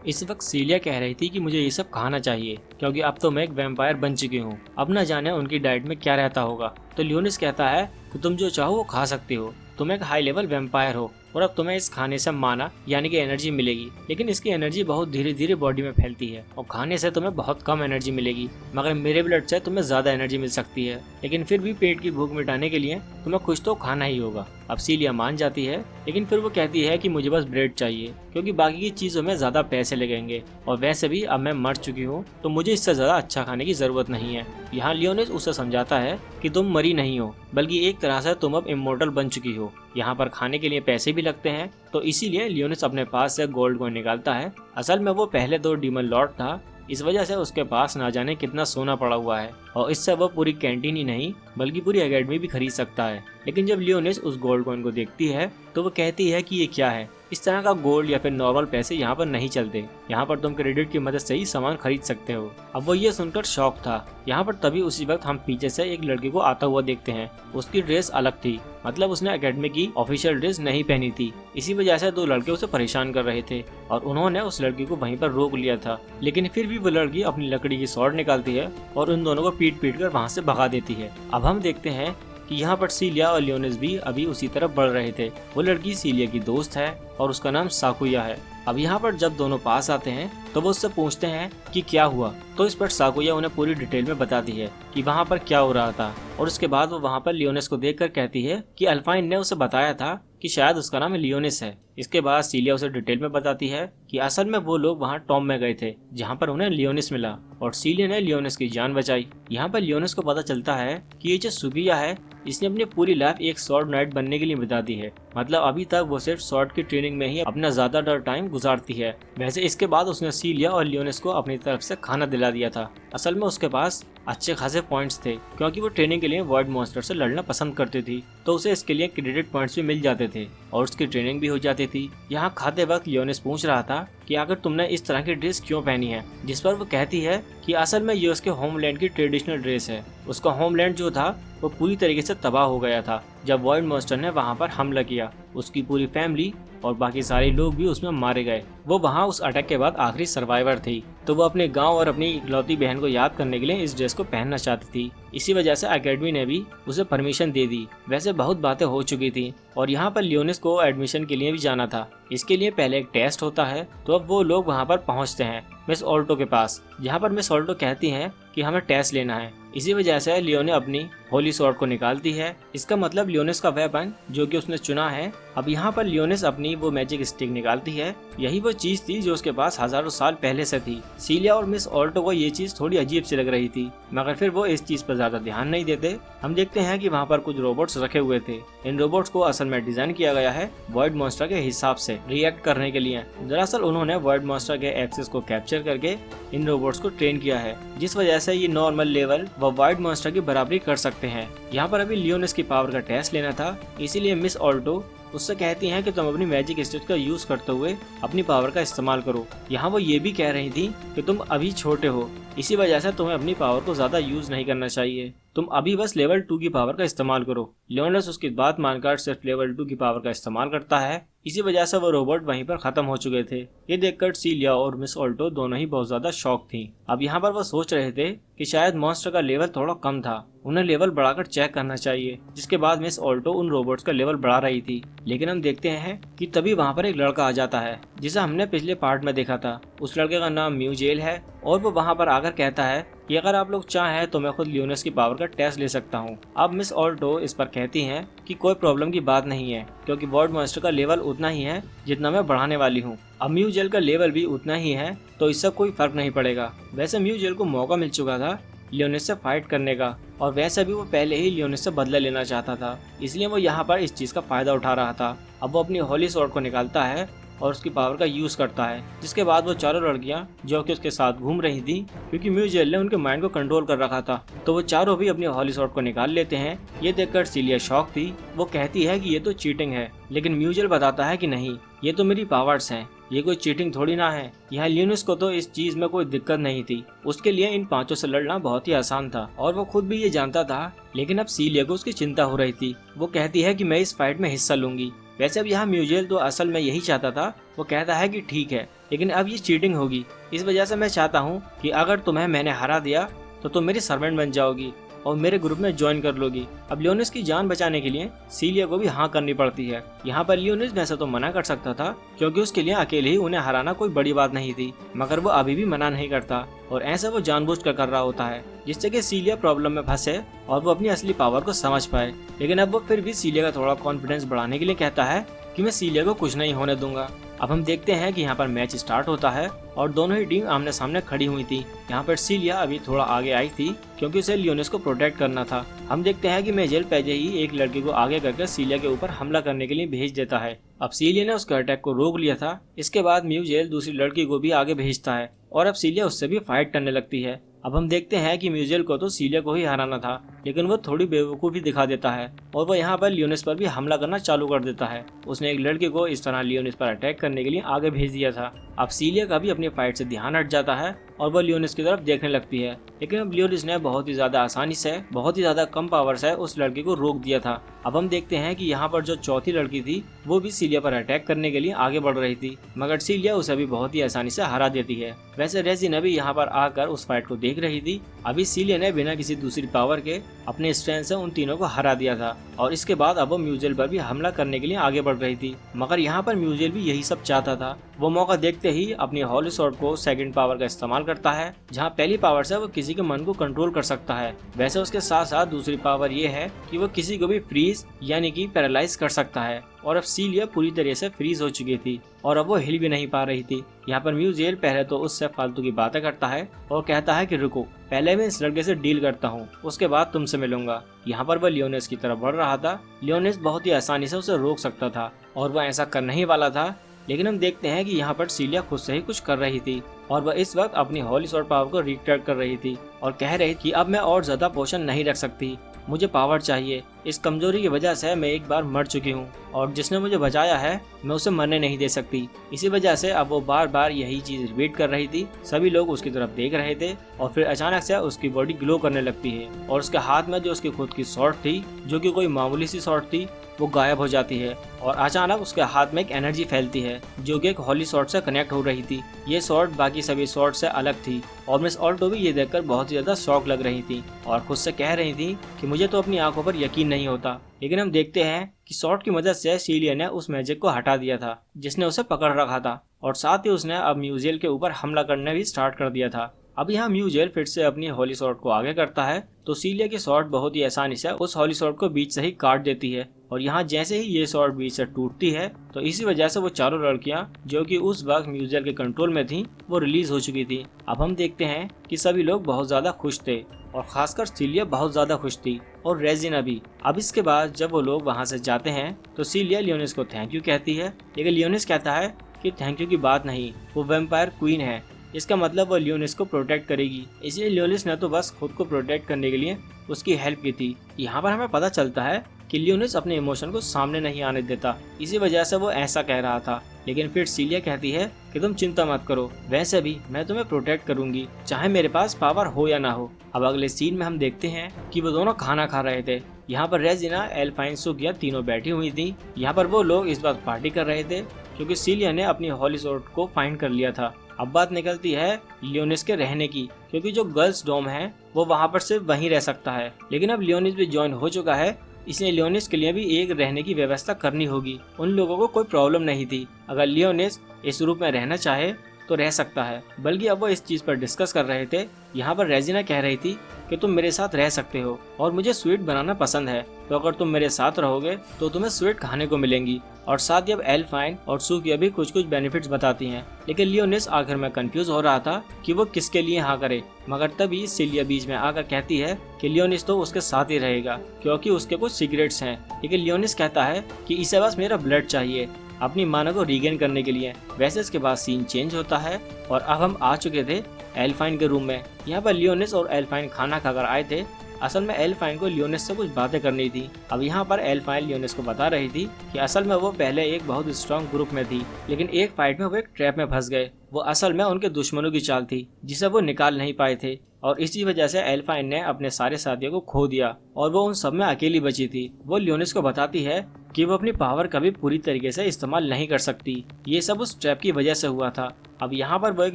इस वक्त सीलिया कह रही थी कि मुझे ये सब खाना चाहिए क्योंकि अब तो मैं एक वैम्पायर बन चुकी हूँ, अब न जाने उनकी डाइट में क्या रहता होगा। तो लियोनिस कहता है कि तुम जो चाहो वो खा सकती हो, तुम एक हाई लेवल वैम्पायर हो और अब तुम्हें इस खाने से माना यानी कि एनर्जी मिलेगी, लेकिन इसकी एनर्जी बहुत धीरे धीरे बॉडी में फैलती है और खाने से तुम्हें बहुत कम एनर्जी मिलेगी, मगर मेरे ब्लड से तुम्हें ज्यादा एनर्जी मिल सकती है। लेकिन फिर भी पेट की भूख मिटाने के लिए तुम्हें कुछ तो खाना ही होगा। अब सीलिया मान जाती है, लेकिन फिर वो कहती है कि मुझे बस ब्रेड चाहिए क्योंकि बाकी की चीजों में ज्यादा पैसे लगेंगे और वैसे भी अब मैं मर चुकी हूँ तो मुझे इससे ज्यादा अच्छा खाने की जरूरत नहीं है। यहाँ लियोनिस उसे समझाता है कि तुम मरी नहीं हो, बल्कि एक तरह से तुम अब इमोर्टल बन चुकी हो। यहाँ पर खाने के लिए पैसे भी लगते हैं, तो इसीलिए लियोनिस अपने पास से गोल्ड कॉइन निकालता है। असल में वो पहले 2 डीमन लॉर्ड था, इस वजह से उसके पास ना जाने कितना सोना पड़ा हुआ है और इससे वो पूरी कैंटीन ही नहीं बल्कि पूरी एकेडमी भी खरीद सकता है। लेकिन जब लियोनिस उस गोल्ड कॉइन को देखती है तो वो कहती है कि ये क्या है, इस तरह का गोल्ड या फिर नॉर्मल पैसे यहाँ पर नहीं चलते, यहाँ पर तुम क्रेडिट की मदद से ही सामान खरीद सकते हो। अब वो ये सुनकर शॉक था। यहाँ पर तभी उसी वक्त हम पीछे से एक लड़के को आता हुआ देखते हैं। उसकी ड्रेस अलग थी, मतलब उसने एकेडमी की ऑफिशियल ड्रेस नहीं पहनी थी। इसी वजह से 2 लड़के उसे परेशान कर रहे थे और उन्होंने उस लड़की को वहीं पर रोक लिया था। लेकिन फिर भी वो लड़की अपनी लकड़ी की स्वॉर्ड निकालती है और उन दोनों को पीट पीट कर वहाँ से भगा देती है। अब हम देखते हैं कि यहाँ पर सीलिया और लियोनिस भी अभी उसी तरफ बढ़ रहे थे। वो लड़की सीलिया की दोस्त है और उसका नाम साकुया है। अब यहाँ पर जब दोनों पास आते हैं तो वो उससे पूछते हैं कि क्या हुआ, तो इस पर साकुया उन्हें पूरी डिटेल में बताती है कि वहाँ पर क्या हो रहा था और उसके बाद वो वहाँ पर लियोनिस को देखकर कहती है कि अल्फाइन ने उसे बताया था कि शायद उसका नाम लियोनिस है। इसके बाद सीलिया उसे डिटेल में बताती है कि असल में वो लोग वहाँ टॉम में गए थे जहाँ पर उन्हें लियोनिस मिला और सीलिया ने लियोनिस की जान बचाई। यहाँ पर लियोनिस को पता चलता है कि ये जो सुगिया है इसने अपनी पूरी लाइफ एक स्वॉर्ड नाइट बनने के लिए बिता दी है, मतलब अभी तक वो सिर्फ स्वॉर्ड की ट्रेनिंग में ही अपना ज्यादातर टाइम गुजारती है। वैसे इसके बाद उसने सीलिया और लियोनिस को अपनी तरफ से खाना दिला दिया था। असल में उसके पास अच्छे खासे पॉइंट्स थे क्योंकि वो ट्रेनिंग के लिए वॉइड मॉन्स्टर से लड़ना पसंद करती थी, तो उसे इसके लिए क्रेडिट पॉइंट्स भी मिल जाते थे और उसकी ट्रेनिंग भी हो जाती थी। यहाँ खाते वक्त लियोनिस पूछ रहा था कि आखिर तुमने इस तरह की ड्रेस क्यों पहनी है, जिस पर वो कहती है कि असल में ये उसके होमलैंड की ट्रेडिशनल ड्रेस है। उसका होमलैंड जो था वो पूरी तरीके से तबाह हो गया था जब वॉइड मॉन्स्टर ने वहाँ पर हमला किया। उसकी पूरी फैमिली और बाकी सारे लोग भी उसमें मारे गए। वो वहाँ उस अटैक के बाद आखिरी सर्वाइवर थी, तो वो अपने गांव और अपनी इकलौती बहन को याद करने के लिए इस ड्रेस को पहनना चाहती थी। इसी वजह से एकेडमी ने भी उसे परमिशन दे दी। वैसे बहुत बातें हो चुकी थी और यहाँ पर लियोनिस को एडमिशन के लिए भी जाना था। इसके लिए पहले एक टेस्ट होता है, तो अब वो लोग वहाँ पर पहुँचते हैं मिस ऑल्टो के पास, जहाँ पर मिस ऑल्टो कहती हैं कि हमें टेस्ट लेना है। इसी वजह से लियोने अपनी होली स्वॉर्ड को निकालती है। इसका मतलब लियोनिस का वेपन जो कि उसने चुना है अब यहाँ पर लियोनिस अपनी वो मैजिक स्टिक निकालती है। यही वो चीज थी जो उसके पास हजारों साल पहले से थी। सीलिया और मिस ऑल्टो को ये चीज थोड़ी अजीब सी लग रही थी, मगर फिर वो इस चीज पर ज्यादा ध्यान नहीं देते। हम देखते हैं कि वहाँ पर कुछ रोबोट्स रखे हुए थे। इन रोबोट्स को असल में डिजाइन किया गया है वॉइड मॉन्स्टर के हिसाब से रिएक्ट करने के लिए। दरअसल उन्होंने वॉइड मॉन्स्टर के एक्सेस को कैप्चर करके इन रोबोट्स को ट्रेन किया है, जिस वजह से ये नॉर्मल लेवल व वॉइड मॉन्स्टर की बराबरी कर सकते हैं। यहाँ पर अभी लियोनिस की पावर का टेस्ट लेना था, इसीलिए मिस ऑल्टो उससे कहती हैं कि तुम अपनी मैजिक स्टिक का यूज करते हुए अपनी पावर का इस्तेमाल करो। यहाँ वो ये भी कह रही थी कि तुम अभी छोटे हो, इसी वजह से तुम्हें अपनी पावर को ज्यादा यूज नहीं करना चाहिए, तुम अभी बस लेवल 2 की पावर का इस्तेमाल करो। लियोनिस उसकी बात मानकर सिर्फ लेवल 2 की पावर का इस्तेमाल करता है, इसी वजह से वो रोबोट वहीं पर खत्म हो चुके थे। ये देखकर सीलिया और मिस ऑल्टो दोनों ही बहुत ज्यादा शॉक थी। अब यहाँ पर वो सोच रहे थे कि शायद मॉन्स्टर का लेवल थोड़ा कम था, उन्हें लेवल बढ़ाकर चेक करना चाहिए, जिसके बाद मिस ऑल्टो उन रोबोट्स का लेवल बढ़ा रही थी। लेकिन हम देखते हैं कि तभी वहाँ पर एक लड़का आ जाता है जिसे हमने पिछले पार्ट में देखा था। उस लड़के का नाम म्यूजेल है और वो वहाँ पर आकर कहता है कि अगर आप लोग चाहें तो मैं खुद लियोनिस की पावर का टेस्ट ले सकता हूँ। अब मिस ऑल्टो इस पर कहती हैं कि कोई प्रॉब्लम की बात नहीं है, क्योंकि वॉइड मॉन्स्टर का लेवल उतना ही है जितना मैं बढ़ाने वाली हूँ। अब म्यूजेल का लेवल भी उतना ही है, तो इससे कोई फर्क नहीं पड़ेगा। वैसे म्यूजेल को मौका मिल चुका था लियोनिस से फाइट करने का, और वैसे भी वो पहले ही लियोनिस से बदला लेना चाहता था, इसलिए वो यहाँ पर इस चीज का फायदा उठा रहा था। अब वो अपनी होली स्वॉर्ड को निकालता है और उसकी पावर का यूज करता है, जिसके बाद वो चारों लड़कियां जो कि उसके साथ घूम रही थी, क्योंकि म्यूजेल ने उनके माइंड को कंट्रोल कर रखा था, तो वो चारों भी अपनी हॉली स्वॉर्ड को निकाल लेते हैं। ये देखकर सीलिया शॉक थी, वो कहती है कि ये तो चीटिंग है, लेकिन म्यूजेल बताता है कि नहीं, ये तो मेरी पावर्स हैं, ये कोई चीटिंग थोड़ी ना है। यहाँ लियोनिस को तो इस चीज में कोई दिक्कत नहीं थी, उसके लिए इन पांचों से लड़ना बहुत ही आसान था और वो खुद भी ये जानता था। लेकिन अब सीलिया को उसकी चिंता हो रही थी, वो कहती है कि मैं इस फाइट में हिस्सा लूंगी। वैसे अब यहाँ म्यूजेल तो असल में यही चाहता था, वो कहता है कि ठीक है, लेकिन अब ये चीटिंग होगी, इस वजह से मैं चाहता हूँ कि अगर तुम्हें मैंने हरा दिया तो तुम मेरी सर्वेंट बन जाओगी और मेरे ग्रुप में ज्वाइन कर लोगी। अब लियोनिस की जान बचाने के लिए सीलिया को भी हाँ करनी पड़ती है। यहाँ पर लियोनिस वैसे तो मना कर सकता था, क्योंकि उसके लिए अकेले ही उन्हें हराना कोई बड़ी बात नहीं थी, मगर वो अभी भी मना नहीं करता और ऐसा वो जानबूझकर कर रहा होता है, जिससे कि सीलिया प्रॉब्लम में फंसे और वो अपनी असली पावर को समझ पाए। लेकिन अब वो फिर भी सीलिया का थोड़ा कॉन्फिडेंस बढ़ाने के लिए कहता है कि मैं सीलिया को कुछ नहीं होने दूंगा। अब हम देखते हैं कि यहाँ पर मैच स्टार्ट होता है और दोनों ही टीम आमने सामने खड़ी हुई थी। यहाँ पर सीलिया अभी थोड़ा आगे आई थी, क्योंकि उसे लियोनिस को प्रोटेक्ट करना था। हम देखते हैं कि मेजेल पहले ही एक लड़के को आगे करके सीलिया के ऊपर हमला करने के लिए भेज देता है। अब सीलिया ने उसके अटैक को रोक लिया था। इसके बाद म्यूजेल दूसरी लड़की को भी आगे भेजता है और अब सीलिया उससे भी फाइट करने लगती है। अब हम देखते हैं कि म्यूजेल को तो सीलिया को ही हराना था, लेकिन वो थोड़ी बेवकूफ़ी दिखा देता है और वो यहाँ पर लियोनिस पर भी हमला करना चालू कर देता है। उसने एक लड़के को इस तरह लियोनिस पर अटैक करने के लिए आगे भेज दिया था। अब सीलिया का भी अपनी फाइट से ध्यान हट जाता है और वो लियोनिस की तरफ देखने लगती है, लेकिन अब लियोनिस ने बहुत ही ज्यादा आसानी से, बहुत ही ज्यादा कम पावर से उस लड़के को रोक दिया था। अब हम देखते हैं कि यहाँ पर जो चौथी लड़की थी वो भी सीलिया पर अटैक करने के लिए आगे बढ़ रही थी, मगर सीलिया उसे भी बहुत ही आसानी से हरा देती है। वैसे रेजिना भी यहाँ पर आकर उस फाइट को देख रही थी। अभी सीलिया ने बिना किसी दूसरी पावर के अपने स्ट्रेंथ से उन तीनों को हरा दिया था और इसके बाद अब वो म्यूजेल पर भी हमला करने के लिए आगे बढ़ रही थी, मगर यहाँ पर म्यूजेल भी यही सब चाहता था। वो मौका देखते ही अपनी हॉली स्वॉर्ड को सेकंड पावर का इस्तेमाल करता है, जहाँ पहली पावर से वो किसी के मन को कंट्रोल कर सकता है। वैसे उसके साथ साथ दूसरी पावर ये है कि वो किसी को भी फ्रीज यानी कि पैरालाइज कर सकता है। और अब सीलिया पूरी तरह से फ्रीज हो चुकी थी और अब वो हिल भी नहीं पा रही थी। यहाँ पर म्यूजेल पहले तो उससे फालतू की बातें करता है और कहता है कि रुको, पहले मैं इस लड़के से डील करता हूँ, उसके बाद तुमसे मिलूंगा। यहाँ पर वह लियोनिस की तरफ बढ़ रहा था। लियोनिस बहुत ही आसानी से उसे रोक सकता था और वह ऐसा करने ही वाला था, लेकिन हम देखते हैं कि यहाँ पर सीलिया खुद से ही कुछ कर रही थी और वह इस वक्त अपनी हॉली स्वॉर्ड पावर को रिट्रैक्ट कर रही थी और कह रही थी कि अब मैं और ज्यादा पोषण नहीं रख सकती, मुझे पावर चाहिए। इस कमजोरी की वजह से मैं एक बार मर चुकी हूँ और जिसने मुझे बचाया है मैं उसे मरने नहीं दे सकती। इसी वजह से अब वो बार बार यही चीज रिपीट कर रही थी। सभी लोग उसकी तरफ देख रहे थे और फिर अचानक से उसकी बॉडी ग्लो करने लगती है और उसके हाथ में जो उसकी खुद की शॉर्ट थी, जो कि कोई मामूली सी शॉर्ट थी, वो गायब हो जाती है और अचानक उसके हाथ में एक एनर्जी फैलती है जो कि एक हॉली स्वॉर्ड से कनेक्ट हो रही थी। ये स्वॉर्ड बाकी सभी स्वॉर्ड से अलग थी और मिस ऑल्टो भी ये देखकर बहुत ही ज्यादा शॉक लग रही थी और खुद से कह रही थी कि मुझे तो अपनी आंखों पर यकीन नहीं होता। लेकिन हम देखते हैं कि स्वॉर्ड की मदद से सीलिया ने उस मैजिक को हटा दिया था जिसने उसे पकड़ रखा था और साथ ही उसने अब म्यूजेल के ऊपर हमला करने भी स्टार्ट कर दिया था। अब यहाँ म्यूजियल फिर से अपनी होली शॉट को आगे करता है तो सीलिया की शॉट बहुत ही आसानी से उस होली शॉट को बीच से ही काट देती है और यहाँ जैसे ही ये शॉट बीच से टूटती है तो इसी वजह से वो चारों लड़कियां जो कि उस वक्त म्यूजियल के कंट्रोल में थीं वो रिलीज हो चुकी थी। अब हम देखते हैं कि सभी लोग बहुत ज्यादा खुश थे और खासकर सीलिया बहुत ज्यादा खुश थी और रेजिना भी। अब इसके बाद जब वो लोग वहाँ से जाते हैं तो सीलिया लियोनिस को थैंक यू कहती है, लेकिन लियोनिस कहता है कि थैंक यू की बात नहीं, वो वैम्पायर क्वीन है, इसका मतलब वो लियोनिस को प्रोटेक्ट करेगी। इसलिए लियोनिस ने तो बस खुद को प्रोटेक्ट करने के लिए उसकी हेल्प की थी। यहाँ पर हमें पता चलता है कि लियोनिस अपने इमोशन को सामने नहीं आने देता, इसी वजह से वो ऐसा कह रहा था। लेकिन फिर सीलिया कहती है कि तुम चिंता मत करो, वैसे भी मैं तुम्हें प्रोटेक्ट करूंगी चाहे मेरे पास पावर हो या ना हो। अब अगले सीन में हम देखते हैं कि वो दोनों खाना खा रहे थे। यहाँ पर रेजिना, एल्फाइन, सुगिया तीनों बैठी हुई थी। यहाँ पर वो लोग इस वक्त पार्टी कर रहे थे क्योंकि सीलिया ने अपनी होली शॉट को फाइंड कर लिया था। अब बात निकलती है लियोनिस के रहने की, क्योंकि जो गर्ल्स डोम है वो वहाँ पर सिर्फ वहीं रह सकता है। लेकिन अब लियोनिस भी ज्वाइन हो चुका है, इसलिए लियोनिस के लिए भी एक रहने की व्यवस्था करनी होगी। उन लोगों को कोई प्रॉब्लम नहीं थी, अगर लियोनिस इस रूप में रहना चाहे तो रह सकता है। बल्कि अब वो इस चीज पर डिस्कस कर रहे थे। यहाँ पर रेजिना कह रही थी कि तुम मेरे साथ रह सकते हो और मुझे स्वीट बनाना पसंद है, तो अगर तुम मेरे साथ रहोगे तो तुम्हें स्वीट खाने को मिलेंगी। और साथ ही अब एल्फाइन और सुकिया भी कुछ कुछ बेनिफिट्स बताती हैं। लेकिन लियोनिस आखिर में कंफ्यूज हो रहा था कि वो किसके लिए हाँ करे, मगर तभी सीलिया बीच में आकर कहती है कि लियोनिस तो उसके साथ ही रहेगा क्योंकि उसके कुछ सीक्रेट्स हैं। लेकिन लियोनिस कहता है कि इसे बस मेरा ब्लड चाहिए अपनी माना को रीगेन करने के लिए। वैसे इसके बाद सीन चेंज होता है और अब हम आ चुके थे एल्फाइन के रूम में। यहाँ पर लियोनिस और एल्फाइन खाना खाकर आए थे। असल में एल्फाइन को लियोनिस से कुछ बातें करनी थी। अब यहाँ पर एल्फाइन लियोनिस को बता रही थी कि असल में वो पहले एक बहुत स्ट्रॉन्ग ग्रुप में थी, लेकिन एक फाइट में वो एक ट्रैप में फंस गए। वो असल में उनके दुश्मनों की चाल थी जिसे वो निकाल नहीं पाए थे और इसी वजह से एल्फाइन ने अपने सारे साथियों को खो दिया और वो उन सब में अकेली बची थी। वो लियोनिस को बताती है कि वो अपनी पावर कभी पूरी तरीके से इस्तेमाल नहीं कर सकती, ये सब उस ट्रैप की वजह से हुआ था। अब यहाँ पर वो एक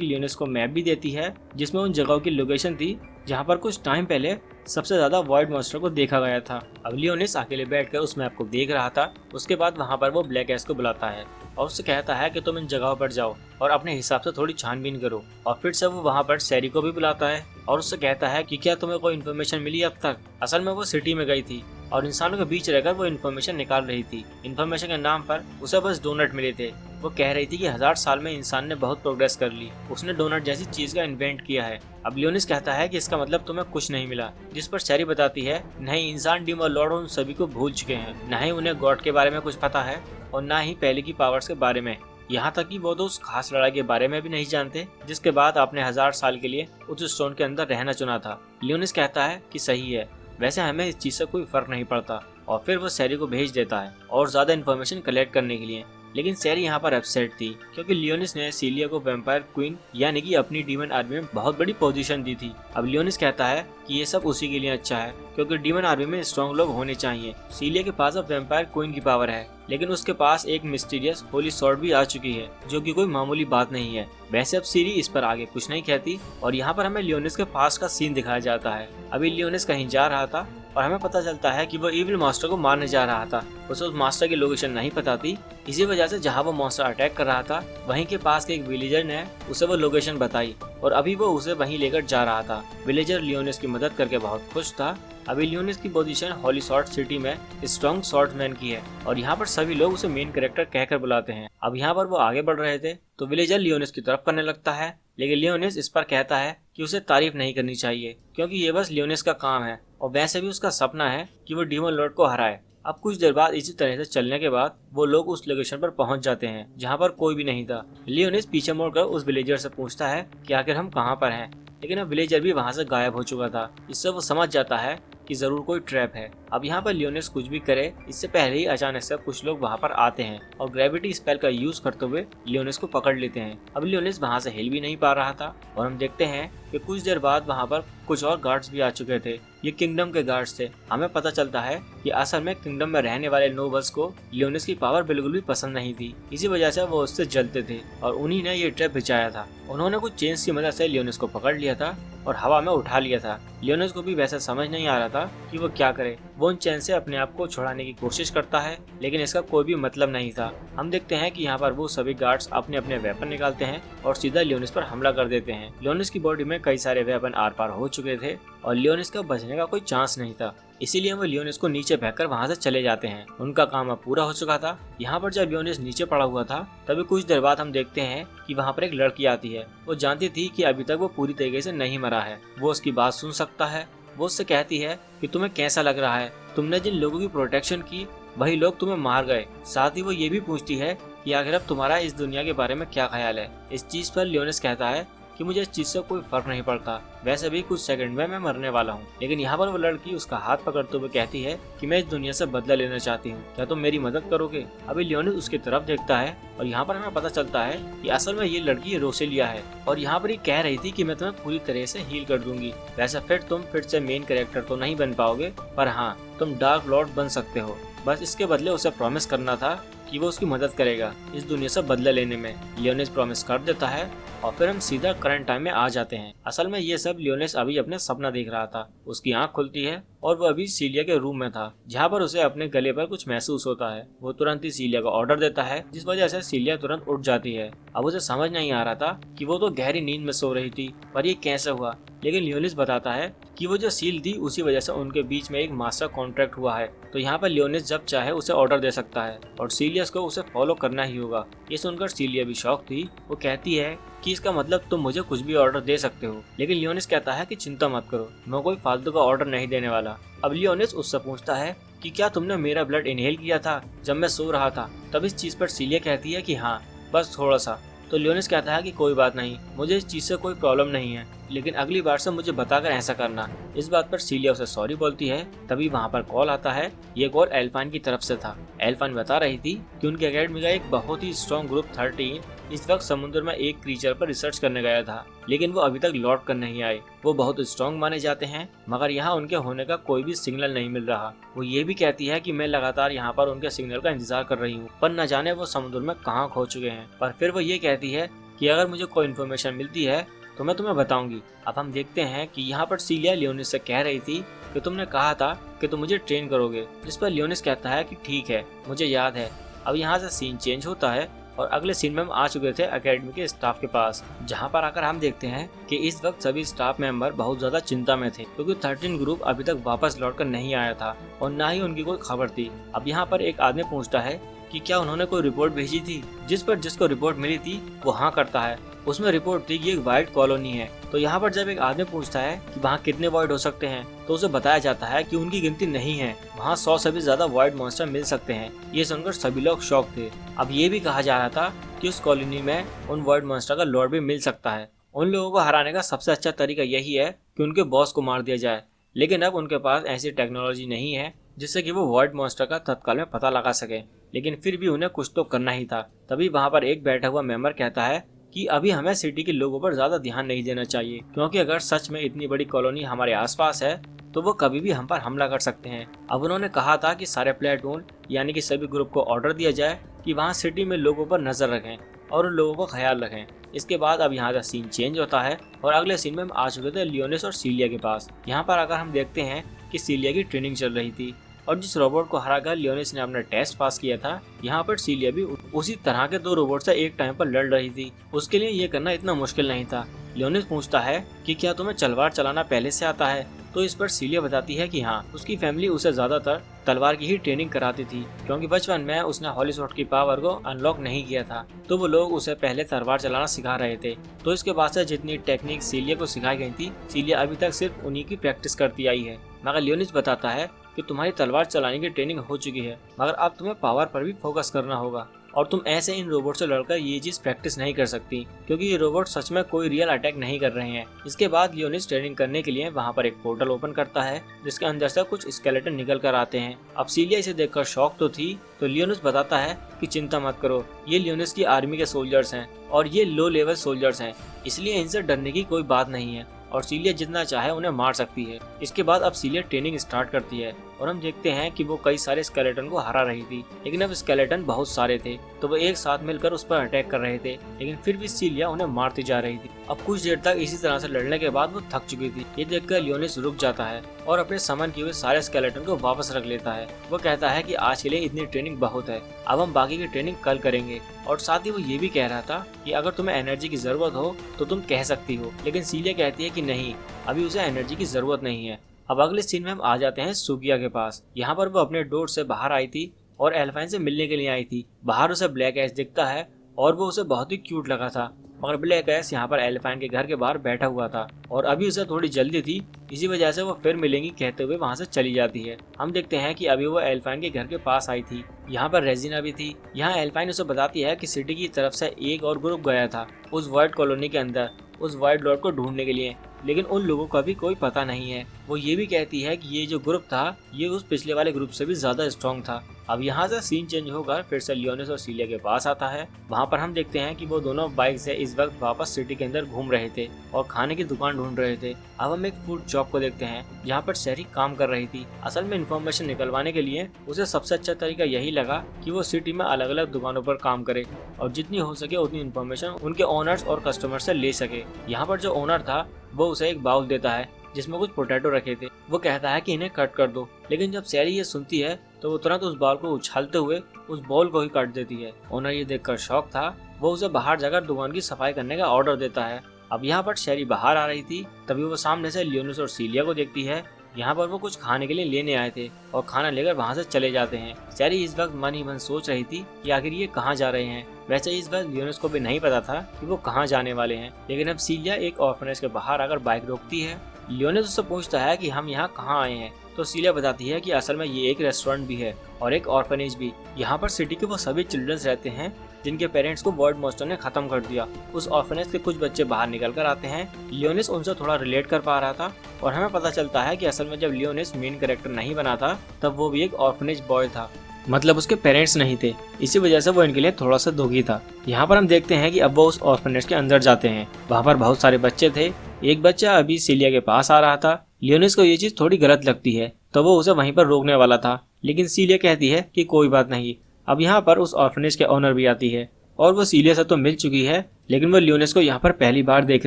लियोनिस को मैप भी देती है जिसमें उन जगहों की लोकेशन थी जहाँ पर कुछ टाइम पहले सबसे ज्यादा वॉइड मॉन्स्टर को देखा गया था। अब लियोनिस अकेले बैठकर उस मैप को देख रहा था। उसके बाद वहाँ पर वो ब्लैक एस को बुलाता है और उससे कहता है कि तुम इन जगहों पर जाओ और अपने हिसाब से थोड़ी छानबीन करो। और फिर से वो वहाँ पर सैरी को भी बुलाता है और उससे कहता है कि क्या तुम्हें कोई इन्फॉर्मेशन मिली अब तक। असल में वो सिटी में गई थी और इंसानों के बीच रहकर वो इन्फॉर्मेशन निकाल रही थी। इन्फॉर्मेशन के नाम पर उसे बस डोनट मिले थे। वो कह रही थी कि 1000 साल में इंसान ने बहुत प्रोग्रेस कर ली, उसने डोनट जैसी चीज का इन्वेंट किया है। अब लियोनिस कहता है कि इसका मतलब तुम्हें कुछ नहीं मिला, जिस पर सैरी बताती है नहीं, इंसान डीम और लॉर्ड उन सभी को भूल चुके हैं, न ही उन्हें गॉड के बारे में कुछ पता है और न ही पहले की पावर्स के बारे में। यहाँ तक कि वो तो उस खास लड़ाई के बारे में भी नहीं जानते जिसके बाद आपने 1000 साल के लिए उस स्टोन के अंदर रहना चुना था। लियोनिस कहता है कि सही है, वैसे हमें इस चीज से कोई फर्क नहीं पड़ता और फिर वो सैरी को भेज देता है और ज्यादा इन्फॉर्मेशन कलेक्ट करने के लिए। लेकिन सैरी यहाँ पर अपसेट थी क्योंकि लियोनिस ने सीलिया को वैम्पायर क्वीन यानी कि अपनी डीमन आर्मी में बहुत बड़ी पोजीशन दी थी। अब लियोनिस कहता है कि ये सब उसी के लिए अच्छा है क्योंकि डीमन आर्मी में स्ट्रॉन्ग लोग होने चाहिए। सीलिया के पास अब वैम्पायर क्वीन की पावर है, लेकिन उसके पास एक मिस्टीरियस होली स्वॉर्ड भी आ चुकी है जो कि कोई मामूली बात नहीं है। वैसे अब सीरी इस पर आगे कुछ नहीं कहती और यहाँ पर हमें लियोनिस के पास का सीन दिखाया जाता है। अभी लियोनिस कहीं जा रहा था और हमें पता चलता है कि वो इविल मास्टर को मारने जा रहा था। उसे उस मास्टर की लोकेशन नहीं पता थी, इसी वजह से जहाँ वो मास्टर अटैक कर रहा था वहीं के पास के एक विलेजर ने उसे वो लोकेशन बताई और अभी वो उसे वहीं लेकर जा रहा था। विलेजर लियोनिस की मदद करके बहुत खुश था। अभी लियोनिस की पोजीशन होली स्वॉर्ड सिटी में स्ट्रॉन्ग स्वॉर्डमैन की है और यहाँ पर सभी लोग उसे मेन कैरेक्टर कहकर बुलाते हैं। अब यहाँ पर वो आगे बढ़ रहे थे तो विलेजर लियोनिस की तरफ करने लगता है, लेकिन लियोनिस इस पर कहता है कि उसे तारीफ नहीं करनी चाहिए क्योंकि ये बस लियोनिस का काम है और वैसे भी उसका सपना है कि वो डीमन लॉर्ड को हराए। अब कुछ देर बाद इसी तरह से चलने के बाद वो लोग उस लोकेशन पर पहुंच जाते हैं जहां पर कोई भी नहीं था। लियोनिस पीछे मुड़कर उस विलेजर से पूछता है कि आखिर हम कहां पर हैं, लेकिन अब विलेजर भी वहां से गायब हो चुका था। इससे वो समझ जाता है कि जरूर कोई ट्रैप है। अब यहाँ पर लियोनिस कुछ भी करे इससे पहले ही अचानक से कुछ लोग वहाँ पर आते हैं और ग्रेविटी स्पेल का यूज करते हुए लियोनिस को पकड़ लेते हैं। अब लियोनिस वहाँ से हिल भी नहीं पा रहा था और हम देखते हैं कि कुछ देर बाद वहाँ पर कुछ और गार्ड्स भी आ चुके थे। ये किंगडम के गार्ड्स थे। हमें पता चलता है कि असल में किंगडम में रहने वाले नोबल्स को लियोनिस की पावर बिल्कुल भी पसंद नहीं थी, इसी वजह से वो उससे जलते थे और उन्हीं ने ये ट्रैप बिछाया था। उन्होंने कुछ चेन्स की मदद से लियोनिस को पकड़ लिया था और हवा में उठा लिया था। लियोनिस को भी वैसा समझ नहीं आ रहा था कि वो क्या करे। वो उन चैन से अपने आप को छुड़ाने की कोशिश करता है, लेकिन इसका कोई भी मतलब नहीं था। हम देखते हैं कि यहाँ पर वो सभी गार्ड्स अपने अपने वेपन निकालते हैं और सीधा लियोनिस पर हमला कर देते हैं। लियोनिस की बॉडी में कई सारे वेपन आर पार हो चुके थे और लियोनिस का बचने का कोई चांस नहीं था, इसीलिए वो लियोनिस को नीचे फेंककर वहाँ से चले जाते हैं। उनका काम अब पूरा हो चुका था। यहाँ पर जब लियोनिस नीचे पड़ा हुआ था तभी कुछ देर बाद हम देखते हैं कि वहाँ पर एक लड़की आती है। वो जानती थी कि अभी तक वो पूरी तरीके से नहीं मरा है। वो उसकी बात सुन सकता है। वो उससे कहती है कि तुम्हें कैसा लग रहा है, तुमने जिन लोगों की प्रोटेक्शन की वही लोग तुम्हें मार गए। साथ ही वो ये भी पूछती है कि आखिर अब तुम्हारा इस दुनिया के बारे में क्या ख्याल है। इस चीज पर लियोनिस कहता है कि मुझे इस चीज से कोई फर्क नहीं पड़ता, वैसे भी कुछ सेकंड में मैं मरने वाला हूँ। लेकिन यहाँ पर वो लड़की उसका हाथ पकड़ते हुए कहती है कि मैं इस दुनिया से बदला लेना चाहती हूँ, क्या तुम मेरी मदद करोगे। अभी लियोनिस उसकी तरफ देखता है और यहाँ पर हमें पता चलता है कि असल में ये लड़की रोसेलिया है और यहाँ पर ये कह रही थी कि मैं तुम्हें पूरी तरह से हील कर दूंगी। वैसे तुम फिर से मेन कैरेक्टर तो नहीं बन पाओगे, पर हाँ तुम डार्क लॉर्ड बन सकते हो। बस इसके बदले उसे प्रॉमिस करना था कि वो उसकी मदद करेगा इस दुनिया से बदला लेने में। लियोनिस प्रॉमिस कर देता है और फिर हम सीधा करंट टाइम में आ जाते हैं। असल में ये सब लियोनिस अभी अपने सपना देख रहा था। उसकी आंख खुलती है और वो अभी सीलिया के रूम में था, जहाँ पर उसे अपने गले पर कुछ महसूस होता है। वो तुरंत ही सीलिया को ऑर्डर देता है, जिस वजह से सीलिया तुरंत उठ जाती है। अब उसे समझ नहीं आ रहा था कि वो तो गहरी नींद में सो रही थी, पर ये कैसे हुआ। लेकिन लियोनिस बताता है कि वो जो सील थी उसी वजह से उनके बीच में एक मास्टर कॉन्ट्रैक्ट हुआ है। तो यहाँ पर लियोनिस जब चाहे उसे ऑर्डर दे सकता है और सीलियस को उसे फॉलो करना ही होगा। ये सुनकर सीलिया भी शॉक थी। वो कहती है कि इसका मतलब तुम मुझे कुछ भी ऑर्डर दे सकते हो। लेकिन लियोनिस कहता है कि चिंता मत करो, मैं कोई फालतू का ऑर्डर नहीं देने वाला। अब लियोनिस उससे पूछता है कि क्या तुमने मेरा ब्लड इनहेल किया था जब मैं सो रहा था। तब इस चीज पर सीलिया कहती है कि हाँ, बस थोड़ा सा। तो लियोनिस कहता है कि कोई बात नहीं, मुझे इस चीज से कोई प्रॉब्लम नहीं है, लेकिन अगली बार से मुझे बताकर ऐसा करना। इस बात पर सीलिया उसे सॉरी बोलती है। तभी वहाँ पर कॉल आता है। ये कॉल एल्फाइन की तरफ से था। एल्फाइन बता रही थी कि उनके अकेडमी का एक बहुत ही स्ट्रॉन्ग ग्रुप 13 इस वक्त समुद्र में एक क्रीचर पर रिसर्च करने गया था, लेकिन वो अभी तक लौट कर नहीं आए। वो बहुत स्ट्रॉन्ग माने जाते हैं, मगर यहाँ उनके होने का कोई भी सिग्नल नहीं मिल रहा। वो ये भी कहती है कि मैं लगातार यहाँ पर उनके सिग्नल का इंतजार कर रही हूँ, पर न जाने वो समुद्र में कहाँ खो चुके हैं। पर फिर वो ये कहती है कि अगर मुझे कोई इन्फॉर्मेशन मिलती है तो मैं तुम्हें बताऊंगी। अब हम देखते हैं कि यहाँ पर सीलिया लियोनिस से कह रही थी कि तुमने कहा था कि तुम मुझे ट्रेन करोगे, जिस पर लियोनिस कहता है कि ठीक है, मुझे याद है। अब यहाँ से सीन चेंज होता है और अगले सीन में हम आ चुके थे एकेडमी के स्टाफ के पास, जहाँ पर आकर हम देखते हैं कि इस वक्त सभी स्टाफ मेंबर बहुत ज्यादा चिंता में थे, क्योंकि 13 ग्रुप अभी तक वापस लौटकर नहीं आया था और न ही उनकी कोई खबर थी। अब यहाँ पर एक आदमी पूछता है कि क्या उन्होंने कोई रिपोर्ट भेजी थी, जिस पर जिसको रिपोर्ट मिली थी वो हाँ करता है। उसमें रिपोर्ट थी कि एक वाइट कॉलोनी है। तो यहाँ पर जब एक आदमी पूछता है कि वहाँ कितने वाइट हो सकते हैं, तो उसे बताया जाता है कि उनकी गिनती नहीं है, वहाँ 100 से भी ज्यादा वाइट मॉन्स्टर मिल सकते हैं। ये सुनकर सभी लोग शॉक थे। अब ये भी कहा जा रहा था कि उस कॉलोनी में उन वाइट मॉन्स्टर का लॉर्ड भी मिल सकता है। उन लोगों को हराने का सबसे अच्छा तरीका यही है कि उनके बॉस को मार दिया जाए, लेकिन अब उनके पास ऐसी टेक्नोलॉजी नहीं है जिससे कि वो वाइट मॉन्स्टर का तत्काल में पता लगा सके। लेकिन फिर भी उन्हें कुछ तो करना ही था। तभी वहाँ पर एक बैठा हुआ मेंबर कहता है कि अभी हमें सिटी के लोगों पर ज्यादा ध्यान नहीं देना चाहिए, क्योंकि अगर सच में इतनी बड़ी कॉलोनी हमारे आसपास है तो वो कभी भी हम पर हमला कर सकते हैं। अब उन्होंने कहा था कि सारे प्लेटून यानी कि सभी ग्रुप को ऑर्डर दिया जाए कि वहाँ सिटी में लोगों पर नजर रखें और उन लोगों का ख्याल रखें। इसके बाद अब यहाँ का सीन चेंज होता है और अगले सीन में हम आ चुके थे लियोनिस और सीलिया के पास। यहाँ पर आकर हम देखते हैं कि सीलिया की ट्रेनिंग चल रही थी और जिस रोबोट को हराकर लियोनिस ने अपना टेस्ट पास किया था, यहाँ पर सीलिया भी उसी तरह के 2 रोबोट से एक टाइम पर लड़ रही थी। उसके लिए ये करना इतना मुश्किल नहीं था। लियोनिस पूछता है कि क्या तुम्हें तलवार चलाना पहले से आता है, तो इस पर सीलिया बताती है कि हाँ, उसकी फैमिली उसे ज्यादातर तलवार की ही ट्रेनिंग कराती थी, क्योंकि बचपन में उसने हॉली स्वॉर्ड की पावर को अनलॉक नहीं किया था, तो वो लोग उसे पहले तलवार चलाना सिखा रहे थे। तो इसके बाद से जितनी टेक्निक सीलिया को सिखाई गई थी, सीलिया अभी तक सिर्फ उन्हीं की प्रैक्टिस करती आई है। मगर लियोनिस बताता है कि तुम्हारी तलवार चलाने की ट्रेनिंग हो चुकी है, मगर अब तुम्हें पावर पर भी फोकस करना होगा और तुम ऐसे इन रोबोट से लड़कर ये चीज प्रैक्टिस नहीं कर सकती, क्योंकि ये रोबोट सच में कोई रियल अटैक नहीं कर रहे हैं। इसके बाद लियोनिस ट्रेनिंग करने के लिए वहाँ पर एक पोर्टल ओपन करता है, जिसके अंदर से कुछ स्केलेटन निकल कर आते हैं। अब सीलिया इसे देखकर शॉक तो थी, तो लियोनिस बताता है कि चिंता मत करो, ये लियोनिस की आर्मी के सोल्जर्स हैं और ये लो लेवल सोल्जर्स हैं, इसलिए इनसे डरने की कोई बात नहीं है और सीलिया जितना चाहे उन्हें मार सकती है। इसके बाद अब सीलिया ट्रेनिंग स्टार्ट करती है और हम देखते हैं कि वो कई सारे स्केलेटन को हरा रही थी, लेकिन अब स्केलेटन बहुत सारे थे तो वो एक साथ मिलकर उस पर अटैक कर रहे थे, लेकिन फिर भी सीलिया उन्हें मारती जा रही थी। अब कुछ देर तक इसी तरह से लड़ने के बाद वो थक चुकी थी। ये देखकर लियोनिस रुक जाता है और अपने समन किए हुए सारे स्केलेटन को वापस रख लेता है। वो कहता है कि आज के लिए इतनी ट्रेनिंग बहुत है, अब हम बाकी की ट्रेनिंग कल करेंगे। और साथ ही वो ये भी कह रहा था कि अगर तुम्हें एनर्जी की जरूरत हो तो तुम कह सकती हो, लेकिन सीलिया कहती है कि नहीं, अभी उसे एनर्जी की जरूरत नहीं है। अब अगले सीन में हम आ जाते हैं सुकिया के पास। यहाँ पर वो अपने डोर से बाहर आई थी और एल्फाइन से मिलने के लिए आई थी। बाहर उसे ब्लैक ऐश दिखता है और वो उसे बहुत ही क्यूट लगा था, मगर ब्लैक ऐश यहाँ पर एल्फाइन के घर के बाहर बैठा हुआ था और अभी उसे थोड़ी जल्दी थी, इसी वजह से वो फिर मिलेंगी कहते हुए वहाँ से चली जाती है। हम देखते हैं कि अभी वो एल्फाइन के घर के पास आई थी। यहाँ पर रेजिना भी थी। यहाँ एल्फाइन उसे बताती है कि सिटी की तरफ से एक और ग्रुप गया था उस वाइट कॉलोनी के अंदर उस वाइट लॉर्ड को ढूंढने के लिए, लेकिन उन लोगों का भी कोई पता नहीं है। वो ये भी कहती है कि ये जो ग्रुप था ये उस पिछले वाले ग्रुप से भी ज्यादा स्ट्रॉन्ग था। अब यहाँ से सीन चेंज होकर फिर से लियोनिस और सीलिया के पास आता है। वहाँ पर हम देखते हैं कि वो दोनों बाइक से इस वक्त वापस सिटी के अंदर घूम रहे थे और खाने की दुकान ढूंढ रहे थे। अब हम एक फूड शॉप को देखते हैं जहाँ पर शहरी काम कर रही थी। असल में इन्फॉर्मेशन निकलवाने के लिए उसे सबसे अच्छा तरीका यही लगा कि वो सिटी में अलग अलग दुकानों पर काम करे और जितनी हो सके उतनी इन्फॉर्मेशन उनके ओनर्स और कस्टमर से ले सके। यहाँ पर जो ओनर था वो उसे एक बाउल देता है जिसमें कुछ पोटैटो रखे थे। वो कहता है कि इन्हें कट कर दो, लेकिन जब सैरी ये सुनती है तो वो तुरंत उस बाउल को उछालते हुए उस बाउल को ही काट देती है। ओनर ये देखकर शॉक था। वो उसे बाहर जाकर दुकान की सफाई करने का ऑर्डर देता है। अब यहाँ पर शैरी बाहर आ रही थी, तभी वो सामने से लियोनिस और सीलिया को देखती है। यहाँ पर वो कुछ खाने के लिए लेने आए थे और खाना लेकर वहाँ से चले जाते हैं। शैरी इस वक्त मन ही मन सोच रही थी कि आखिर ये कहाँ जा रहे हैं। वैसे इस वक्त लियोनिस को भी नहीं पता था कि वो कहाँ जाने वाले हैं, लेकिन अब सीलिया एक ऑर्फनेज के बाहर आकर बाइक रोकती है। लियोनिस उससे पूछता है कि हम यहाँ कहाँ आए हैं, तो सीलिया बताती है कि असल में ये एक रेस्टोरेंट भी है और एक ऑर्फनेज भी। यहाँ पर सिटी के वो सभी चिल्ड्रंस रहते हैं जिनके पेरेंट्स को वर्ल्ड मॉन्स्टर ने खत्म कर दिया। उस ऑर्फनेज के कुछ बच्चे बाहर निकल कर आते हैं। लियोनिस उनसे थोड़ा रिलेट कर पा रहा था और हमें पता चलता है कि असल में जब लियोनिस मेन कैरेक्टर नहीं बना था तब वो भी एक ऑर्फनेज बॉय था, मतलब उसके पेरेंट्स नहीं थे, इसी वजह से वो इनके लिए थोड़ा सा दुखी था। यहाँ पर हम देखते हैं कि अब वो उस ऑर्फनेज के अंदर जाते हैं। वहाँ पर बहुत सारे बच्चे थे। एक बच्चा अभी सीलिया के पास आ रहा था। लियोनिस को ये चीज थोड़ी गलत लगती है तो वो उसे वहीं पर रोकने वाला था, लेकिन सीलिया कहती है कि कोई बात नहीं। अब यहाँ पर उस ऑर्फनेज के ओनर भी आती है और वो सीलिया से तो मिल चुकी है, लेकिन वो लियोनिस को यहाँ पर पहली बार देख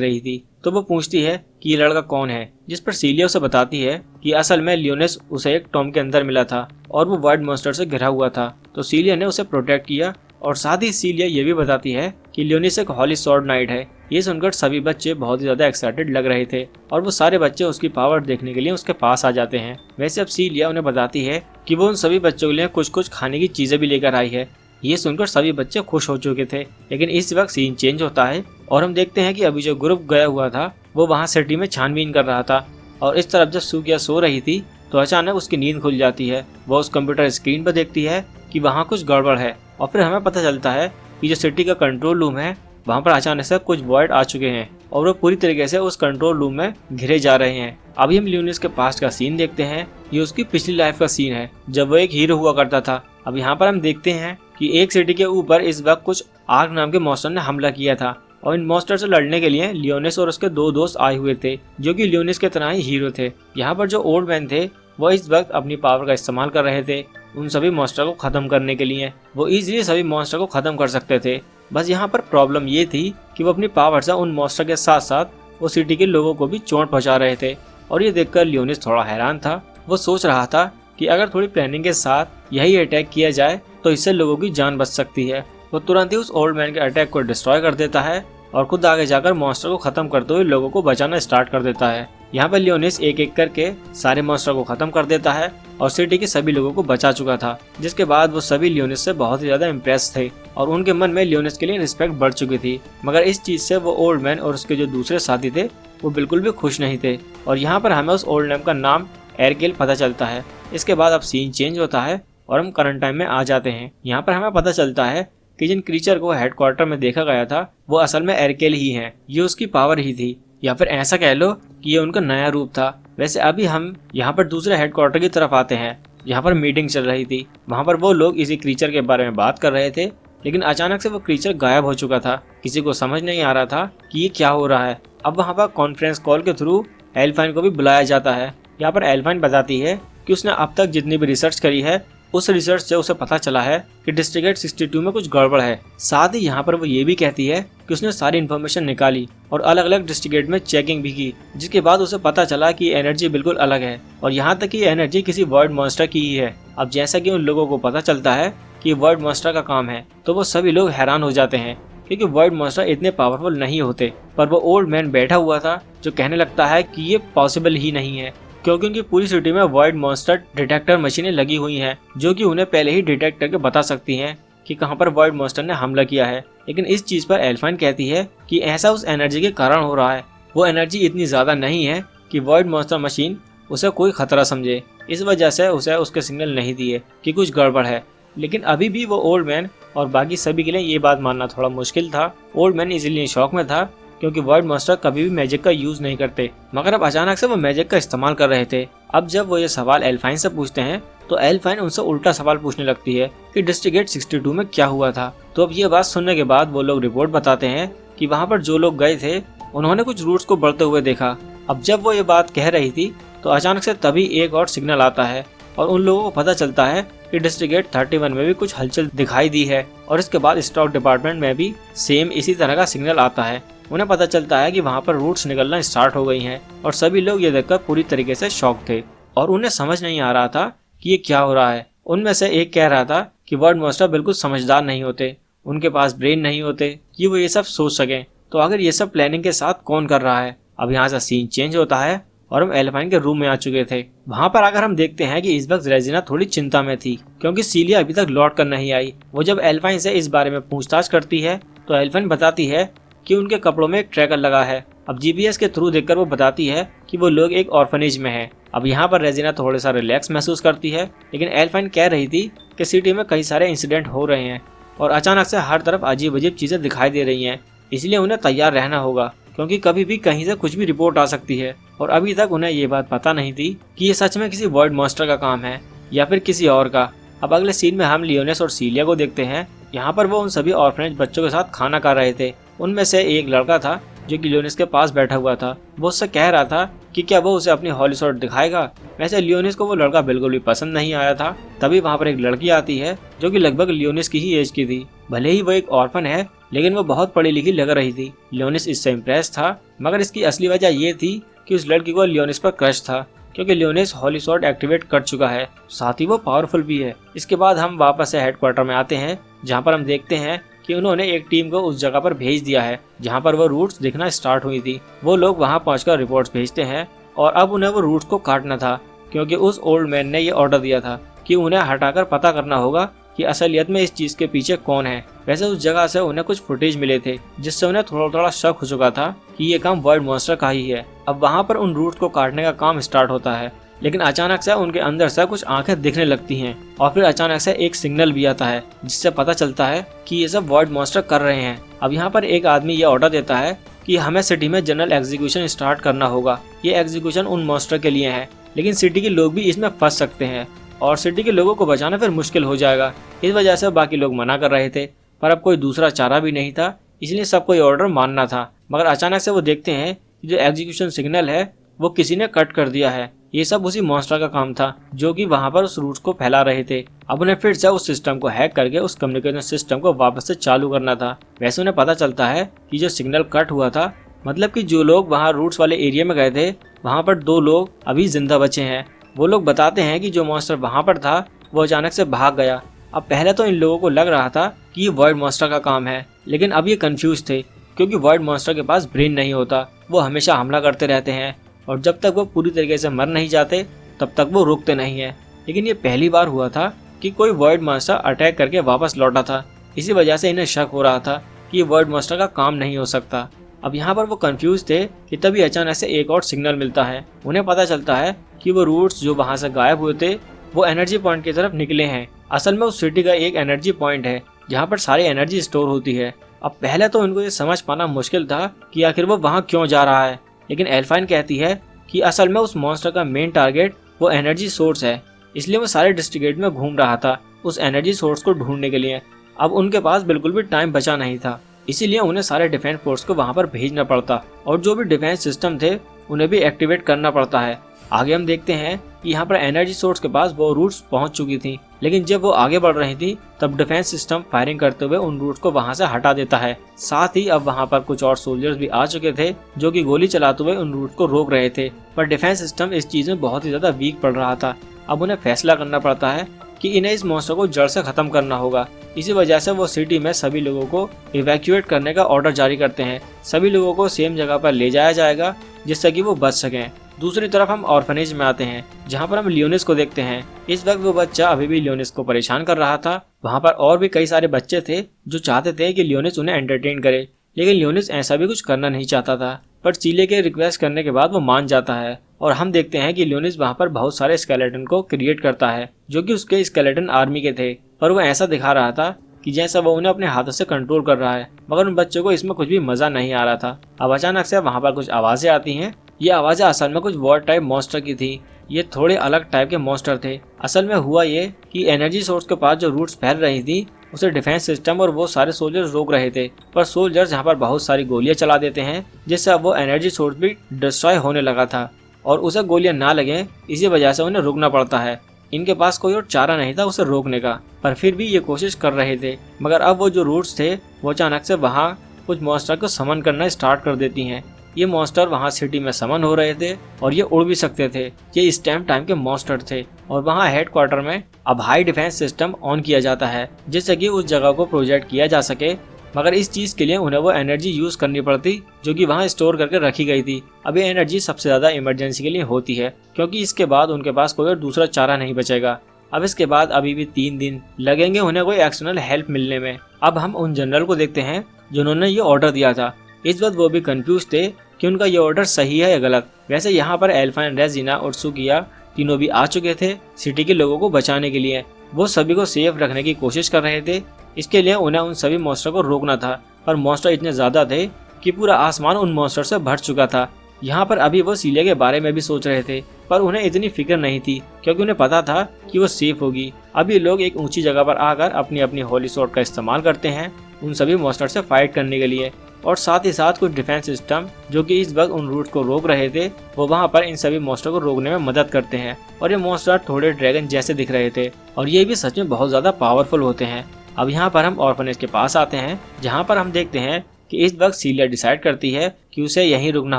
रही थी। तो वो पूछती है कि ये लड़का कौन है, जिस पर सीलिया उसे बताती है कि असल में लियोनिस उसे एक टॉम के अंदर मिला था और वो वाइट मॉन्स्टर से घिरा हुआ था, तो सीलिया ने उसे प्रोटेक्ट किया। और साथ ही सीलिया ये भी बताती है कि लियोनिस एक हॉली सॉर्ड नाइट है। ये सुनकर सभी बच्चे बहुत ही ज्यादा एक्साइटेड लग रहे थे और वो सारे बच्चे उसकी पावर देखने के लिए उसके पास आ जाते हैं। वैसे अब सीलिया उन्हें बताती है कि वो उन सभी बच्चों के लिए कुछ कुछ खाने की चीजें भी लेकर आई है। ये सुनकर सभी बच्चे खुश हो चुके थे, लेकिन इस वक्त सीन चेंज होता है और हम देखते हैं कि अभी जो ग्रुप गया हुआ था वो वहाँ सिटी में छानबीन कर रहा था और इस तरफ जब सुकिया सो रही थी तो अचानक उसकी नींद खुल जाती है। वो उस कंप्यूटर स्क्रीन पर देखती है कि वहाँ कुछ गड़बड़ है और फिर हमें पता चलता है कि जो सिटी का कंट्रोल रूम है वहाँ पर अचानक से कुछ वॉइड आ चुके हैं और वो पूरी तरीके से उस कंट्रोल रूम में घिरे जा रहे हैं। अभी हम लियोनिस के पास्ट का सीन देखते हैं। ये उसकी पिछली लाइफ का सीन है जब वो एक हीरो हुआ करता था। अब यहाँ पर हम देखते हैं कि एक सिटी के ऊपर इस वक्त कुछ आर्क नाम के मॉन्स्टर ने हमला किया था और इन मॉन्स्टर से लड़ने के लिए लियोनिस और उसके दो दोस्त आए हुए थे जो कि लियोनिस के तरह ही हीरो थे। यहाँ पर जो ओल्ड मैन थे वो इस वक्त अपनी पावर का इस्तेमाल कर रहे थे उन सभी मॉन्स्टर को खत्म करने के लिए। वो इजीली सभी मॉन्स्टर को खत्म कर सकते थे, बस यहाँ पर प्रॉब्लम ये थी कि वो अपनी पावर से उन मॉन्स्टर के साथ साथ वो सिटी के लोगों को भी चोट पहुंचा रहे थे। और ये देखकर लियोनिस थोड़ा हैरान था। वो सोच रहा था कि अगर थोड़ी प्लानिंग के साथ यही अटैक किया जाए तो इससे लोगों की जान बच सकती है। वो तुरंत ही उस ओल्ड मैन के अटैक को डिस्ट्रॉय कर देता है और खुद आगे जाकर मॉन्स्टर को खत्म करते हुए लोगों को बचाना स्टार्ट कर देता है। यहाँ पर लियोनिस एक एक करके सारे मॉन्स्टर को खत्म कर देता है और सिटी के सभी लोगों को बचा चुका था, जिसके बाद वो सभी लियोनिस से बहुत ही ज्यादा इम्प्रेस थे और उनके मन में लियोनिस के लिए रिस्पेक्ट बढ़ चुकी थी। मगर इस चीज से वो ओल्ड मैन और उसके जो दूसरे साथी थे वो बिल्कुल भी खुश नहीं थे और यहाँ पर हमें उस ओल्ड मैन का नाम एरकेल पता चलता है। इसके बाद अब सीन चेंज होता है और हम करंट टाइम में आ जाते हैं। यहाँ पर हमें पता चलता है कि जिन क्रीचर को हेडक्वार्टर में देखा गया था वो असल में एरकेल ही हैं। ये उसकी पावर ही थी, या फिर ऐसा कह लो कि ये उनका नया रूप था। वैसे अभी हम यहाँ पर दूसरे हेडक्वार्टर की तरफ आते हैं। यहाँ पर मीटिंग चल रही थी। वहाँ पर वो लोग इसी क्रीचर के बारे में बात कर रहे थे, लेकिन अचानक से वो क्रीचर गायब हो चुका था। किसी को समझ नहीं आ रहा था कि ये क्या हो रहा है। अब वहाँ पर कॉन्फ्रेंस कॉल के थ्रू एल्फाइन को भी बुलाया जाता है। यहाँ पर एल्फाइन बताती है कि उसने अब तक जितनी भी रिसर्च करी है उस रिसर्च से उसे पता चला है कि डिस्ट्रिक्ट गेट 62 में कुछ गड़बड़ है। साथ ही यहाँ पर वो ये भी कहती है कि उसने सारी इन्फॉर्मेशन निकाली और अलग अलग डिस्ट्रिक्ट गेट में चेकिंग भी की, जिसके बाद उसे पता चला कि एनर्जी बिल्कुल अलग है और यहाँ तक कि एनर्जी किसी वर्ड मॉन्स्टर की ही है। अब जैसा कि उन लोगों को पता चलता है कि वर्ड मॉन्स्टर का काम है तो वो सभी लोग हैरान हो जाते हैं क्योंकि वर्ड मॉन्स्टर इतने पावरफुल नहीं होते। पर वो ओल्ड मैन बैठा हुआ था जो कहने लगता है कि ये पॉसिबल ही नहीं है क्योंकि उनकी पूरी सिटी में वर्ड मॉन्स्टर डिटेक्टर मशीनें लगी हुई हैं जो कि उन्हें पहले ही डिटेक्ट करके बता सकती हैं कि कहां पर वर्ड मॉन्स्टर ने हमला किया है। लेकिन इस चीज पर एल्फाइन कहती है कि ऐसा उस एनर्जी के कारण हो रहा है। वो एनर्जी इतनी ज्यादा नहीं है कि वर्ड मॉन्स्टर मशीन उसे कोई खतरा समझे, इस वजह से उसे उसके सिग्नल नहीं दिए कि कुछ गड़बड़ है। लेकिन अभी भी वो ओल्ड मैन और बाकी सभी के लिए ये बात मानना थोड़ा मुश्किल था। ओल्ड मैन इसलिए शौक में था क्योंकि वर्ड मॉन्स्टर कभी भी मैजिक का यूज नहीं करते, मगर अब अचानक से वो मैजिक का इस्तेमाल कर रहे थे। अब जब वो ये सवाल एल्फाइन से पूछते हैं तो एल्फाइन उनसे उल्टा सवाल पूछने लगती है कि डिस्ट्रिक्ट गेट 62 में क्या हुआ था। तो अब ये बात सुनने के बाद वो लोग रिपोर्ट बताते हैं कि वहाँ पर जो लोग गए थे उन्होंने कुछ रूट्स को बढ़ते हुए देखा। अब जब वो ये बात कह रही थी तो अचानक से तभी एक और सिग्नल आता है और उन लोगों को पता चलता है कि डिस्ट्रिक्ट गेट 31 में भी कुछ हलचल दिखाई दी है और इसके बाद स्टॉक डिपार्टमेंट में भी सेम इसी तरह का सिग्नल आता है। उन्हें पता चलता है कि वहाँ पर रूट्स निकलना स्टार्ट हो गई हैं और सभी लोग ये देखकर पूरी तरीके से शॉक थे और उन्हें समझ नहीं आ रहा था कि ये क्या हो रहा है। उनमें से एक कह रहा था कि वर्ड मॉन्स्टर बिल्कुल समझदार नहीं होते, उनके पास ब्रेन नहीं होते कि वो ये सब सोच सकें। तो अगर ये सब प्लानिंग के साथ कौन कर रहा है। अब यहाँ से सीन चेंज होता है और हम एल्फाइन के रूम में आ चुके थे। वहाँ पर आकर हम देखते हैं कि इस वक्त रेजिना थोड़ी चिंता में थी क्योंकि सीलिया अभी तक लौट कर नहीं आई। वो जब एल्फाइन से इस बारे में पूछताछ करती है तो एल्फाइन बताती है कि उनके कपड़ों में एक ट्रैकर लगा है। अब जीपीएस के थ्रू देखकर वो बताती है कि वो लोग एक ऑर्फनेज में हैं। अब यहाँ पर रेजिना थोड़ा सा रिलैक्स महसूस करती है, लेकिन एल्फाइन कह रही थी कि सिटी में कई सारे इंसिडेंट हो रहे हैं और अचानक से हर तरफ अजीब अजीब चीजें दिखाई दे रही हैं, इसलिए उन्हें तैयार रहना होगा क्योंकि कभी भी कहीं से कुछ भी रिपोर्ट आ सकती है। और अभी तक उन्हें ये बात पता नहीं थी कि ये सच में किसी वर्ड मॉन्स्टर का काम है या फिर किसी और का। अब अगले सीन में हम लियोनेस और सीलिया को देखते हैं। यहाँ पर वो उन सभी ऑर्फनेज बच्चों के साथ खाना खा रहे थे। उनमें से एक लड़का था जो कि लियोनेस के पास बैठा हुआ था। वो उससे कह रहा था कि क्या वो उसे अपनी हॉली स्वॉर्ड दिखाएगा। वैसे लियोनेस को वो लड़का बिल्कुल भी पसंद नहीं आया था। तभी वहाँ पर एक लड़की आती है जो कि लगभग लियोनेस की ही एज की थी। भले ही वो एक ऑर्फन है लेकिन वो बहुत पढ़ी लिखी लग रही थी। लियोनेस इससे इम्प्रेस था, मगर इसकी असली वजह ये थी कि उस लड़की को लियोनेस पर क्रश था क्योंकि लियोनेस हॉली स्वॉर्ड एक्टिवेट कर चुका है, साथ ही वो पावरफुल भी है। इसके बाद हम वापस से हेडक्वार्टर में आते हैं जहाँ पर हम देखते हैं कि उन्होंने एक टीम को उस जगह पर भेज दिया है जहाँ पर वो रूट्स दिखना स्टार्ट हुई थी। वो लोग वहाँ पहुंचकर रिपोर्ट्स भेजते हैं और अब उन्हें वो रूट्स को काटना था क्योंकि उस ओल्ड मैन ने ये ऑर्डर दिया था कि उन्हें हटाकर पता करना होगा कि असलियत में इस चीज के पीछे कौन है। वैसे उस जगह से उन्हें कुछ फुटेज मिले थे जिससे उन्हें थोड़ा थोड़ा शक हो चुका था कि ये काम वर्ड मॉन्स्टर का ही है। अब वहाँ पर उन रूट्स को काटने का काम स्टार्ट होता है, लेकिन अचानक से उनके अंदर से कुछ आंखें दिखने लगती हैं और फिर अचानक से एक सिग्नल भी आता है जिससे पता चलता है कि ये सब वर्ड मॉन्स्टर कर रहे हैं। अब यहाँ पर एक आदमी ये ऑर्डर देता है कि हमें सिटी में जनरल एग्जीक्यूशन स्टार्ट करना होगा। ये एग्जीक्यूशन उन मॉन्स्टर के लिए है, लेकिन सिटी के लोग भी इसमें फंस सकते हैं और सिटी के लोगों को बचाना फिर मुश्किल हो जाएगा। इस वजह से बाकी लोग मना कर रहे थे, पर अब कोई दूसरा चारा भी नहीं था, इसलिए सबको ये ऑर्डर मानना था। मगर अचानक से वो देखते हैं कि जो एग्जीक्यूशन सिग्नल है वो किसी ने कट कर दिया है। ये सब उसी मॉन्स्टर का काम था जो कि वहाँ पर उस रूट्स को फैला रहे थे। अब उन्हें फिर से उस सिस्टम को हैक करके उस कम्युनिकेशन सिस्टम को वापस से चालू करना था। वैसे उन्हें पता चलता है कि जो सिग्नल कट हुआ था, मतलब कि जो लोग वहाँ रूट्स वाले एरिया में गए थे वहाँ पर 2 लोग अभी जिंदा बचे हैं। वो लोग बताते हैं कि जो मॉन्स्टर वहाँ पर था वो अचानक से भाग गया। अब पहले तो इन लोगों को लग रहा था कि ये वर्ड मॉन्स्टर का काम है, लेकिन अब ये कंफ्यूज थे क्योंकि वर्ड मॉन्स्टर के पास ब्रेन नहीं होता। वो हमेशा हमला करते रहते हैं और जब तक वो पूरी तरीके से मर नहीं जाते तब तक वो रुकते नहीं है। लेकिन ये पहली बार हुआ था कि कोई वर्ड मॉन्स्टर अटैक करके वापस लौटा था। इसी वजह से इन्हें शक हो रहा था कि ये वर्ड मॉन्स्टर का काम नहीं हो सकता। अब यहाँ पर वो कंफ्यूज थे कि तभी अचानक से एक और सिग्नल मिलता है। उन्हें पता चलता है कि वो रूट्स जो वहाँ से गायब हुए थे वो एनर्जी पॉइंट की तरफ निकले हैं। असल में उस सिटी का एक एनर्जी पॉइंट है जहाँ पर सारी एनर्जी स्टोर होती है। अब पहले तो इनको ये समझ पाना मुश्किल था कि आखिर वो वहाँ क्यों जा रहा है, लेकिन एल्फाइन कहती है कि असल में उस मॉन्स्टर का मेन टारगेट वो एनर्जी सोर्स है, इसलिए वो सारे डिस्ट्रिक्ट में घूम रहा था उस एनर्जी सोर्स को ढूंढने के लिए। अब उनके पास बिल्कुल भी टाइम बचा नहीं था, इसीलिए उन्हें सारे डिफेंस फोर्स को वहाँ पर भेजना पड़ता और जो भी डिफेंस सिस्टम थे उन्हें भी एक्टिवेट करना पड़ता है। आगे हम देखते हैं कि यहाँ पर एनर्जी सोर्स के पास वो रूट्स पहुंच चुकी थी, लेकिन जब वो आगे बढ़ रही थी तब डिफेंस सिस्टम फायरिंग करते हुए उन रूट्स को वहां से हटा देता है। साथ ही अब वहां पर कुछ और सोल्जर्स भी आ चुके थे जो कि गोली चलाते हुए उन रूट्स को रोक रहे थे, पर डिफेंस सिस्टम इस चीज में बहुत ही ज्यादा वीक पड़ रहा था। अब उन्हें फैसला करना पड़ता है कि इन्हें इस मॉन्स्टर को जड़ से खत्म करना होगा। इसी वजह से वो सिटी में सभी लोगों को इवैक्यूएट करने का ऑर्डर जारी करते हैं। सभी लोगों को सेम जगह पर ले जाया जाएगा जिससे कि वो बच सकें। दूसरी तरफ हम ऑर्फनेज में आते हैं जहाँ पर हम लियोनिस को देखते हैं। इस वक्त वो बच्चा अभी भी लियोनिस को परेशान कर रहा था। वहाँ पर और भी कई सारे बच्चे थे जो चाहते थे कि लियोनिस उन्हें एंटरटेन करे, लेकिन लियोनिस ऐसा भी कुछ करना नहीं चाहता था। पर सीले के रिक्वेस्ट करने के बाद वो मान जाता है और हम देखते हैं कि लियोनिस वहाँ पर बहुत सारे स्केलेटन को क्रिएट करता है जो कि उसके स्केलेटन आर्मी के थे, पर वो ऐसा दिखा रहा था कि जैसा वो उन्हें अपने हाथों से कंट्रोल कर रहा है, मगर उन बच्चों को इसमें कुछ भी मजा नहीं आ रहा था। अब अचानक से वहाँ पर कुछ आवाजें आती हैं। ये आवाजें असल में कुछ वॉर टाइप मॉन्स्टर की थी। ये थोड़े अलग टाइप के मॉन्स्टर थे। असल में हुआ ये कि एनर्जी सोर्स के पास जो रूट्स फैल रही थी उसे डिफेंस सिस्टम और वो सारे सोल्जर्स रोक रहे थे, पर सोल्जर्स यहाँ पर बहुत सारी गोलियां चला देते हैं जिससे अब वो एनर्जी सोर्स भी डिस्ट्रॉय होने लगा था और उसे गोलियां ना लगे, इसी वजह से उन्हें रुकना पड़ता है। इनके पास कोई और चारा नहीं था उसे रोकने का, पर फिर भी ये कोशिश कर रहे थे। मगर अब वो जो रूट्स थे वो अचानक से वहाँ कुछ मॉन्स्टर को समन करना स्टार्ट कर देती हैं। ये मॉन्स्टर वहाँ सिटी में समन हो रहे थे और ये उड़ भी सकते थे। ये स्टैम टाइम के मॉन्स्टर थे और वहाँ हेडक्वार्टर में अब हाई डिफेंस सिस्टम ऑन किया जाता है जिससे कि उस जगह को प्रोजेक्ट किया जा सके, मगर इस चीज के लिए उन्हें वो एनर्जी यूज करनी पड़ती जो कि वहाँ स्टोर करके रखी गई थी। अब ये एनर्जी सबसे ज्यादा इमरजेंसी के लिए होती है क्योंकि इसके बाद उनके पास कोई और दूसरा चारा नहीं बचेगा। अब इसके बाद अभी भी 3 दिन लगेंगे उन्हें कोई एक्सटर्नल हेल्प मिलने में। अब हम उन जनरल को देखते हैं जिन्होंने ये ऑर्डर दिया था। इस वक्त वो भी कंफ्यूज थे कि उनका ये ऑर्डर सही है या गलत। वैसे यहाँ पर एल्फाइन, रेजिना और सुकिया तीनों भी आ चुके थे सिटी के लोगों को बचाने के लिए। वो सभी को सेफ रखने की कोशिश कर रहे थे। इसके लिए उन्हें उन सभी मॉन्स्टर को रोकना था, पर मॉन्स्टर इतने ज्यादा थे कि पूरा आसमान उन मॉन्स्टर से भर चुका था। यहाँ पर अभी वो सीलिया के बारे में भी सोच रहे थे, पर उन्हें इतनी फिक्र नहीं थी क्योंकि उन्हें पता था कि वो सेफ होगी। अभी लोग एक ऊंची जगह पर आकर अपनी अपनी होली स्वॉर्ड का इस्तेमाल करते हैं उन सभी मॉन्स्टर से फाइट करने के लिए, और साथ ही साथ कुछ डिफेंस सिस्टम जो कि इस वक्त उन रूट को रोक रहे थे वो वहाँ पर इन सभी मॉन्स्टर को रोकने में मदद करते हैं। और ये मॉन्स्टर थोड़े ड्रैगन जैसे दिख रहे थे और ये भी सच में बहुत ज्यादा पावरफुल होते हैं। अब यहाँ पर हम ऑर्फनेज के पास आते हैं जहाँ पर हम देखते हैं कि इस वक्त सीलिया डिसाइड करती है कि उसे यहीं रुकना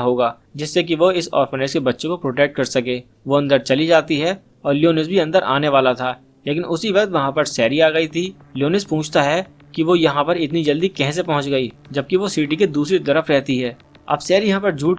होगा जिससे कि वो इस ऑर्फनेज के बच्चों को प्रोटेक्ट कर सके। वो अंदर चली जाती है और लियोनिस भी अंदर आने वाला था, लेकिन उसी वक्त वहाँ पर सैरी आ गई थी। लियोनिस पूछता है कि वो यहाँ पर इतनी जल्दी कैसे पहुँच गई जबकि वो सिटी के दूसरी तरफ रहती है। अब सैरी यहाँ पर झूठ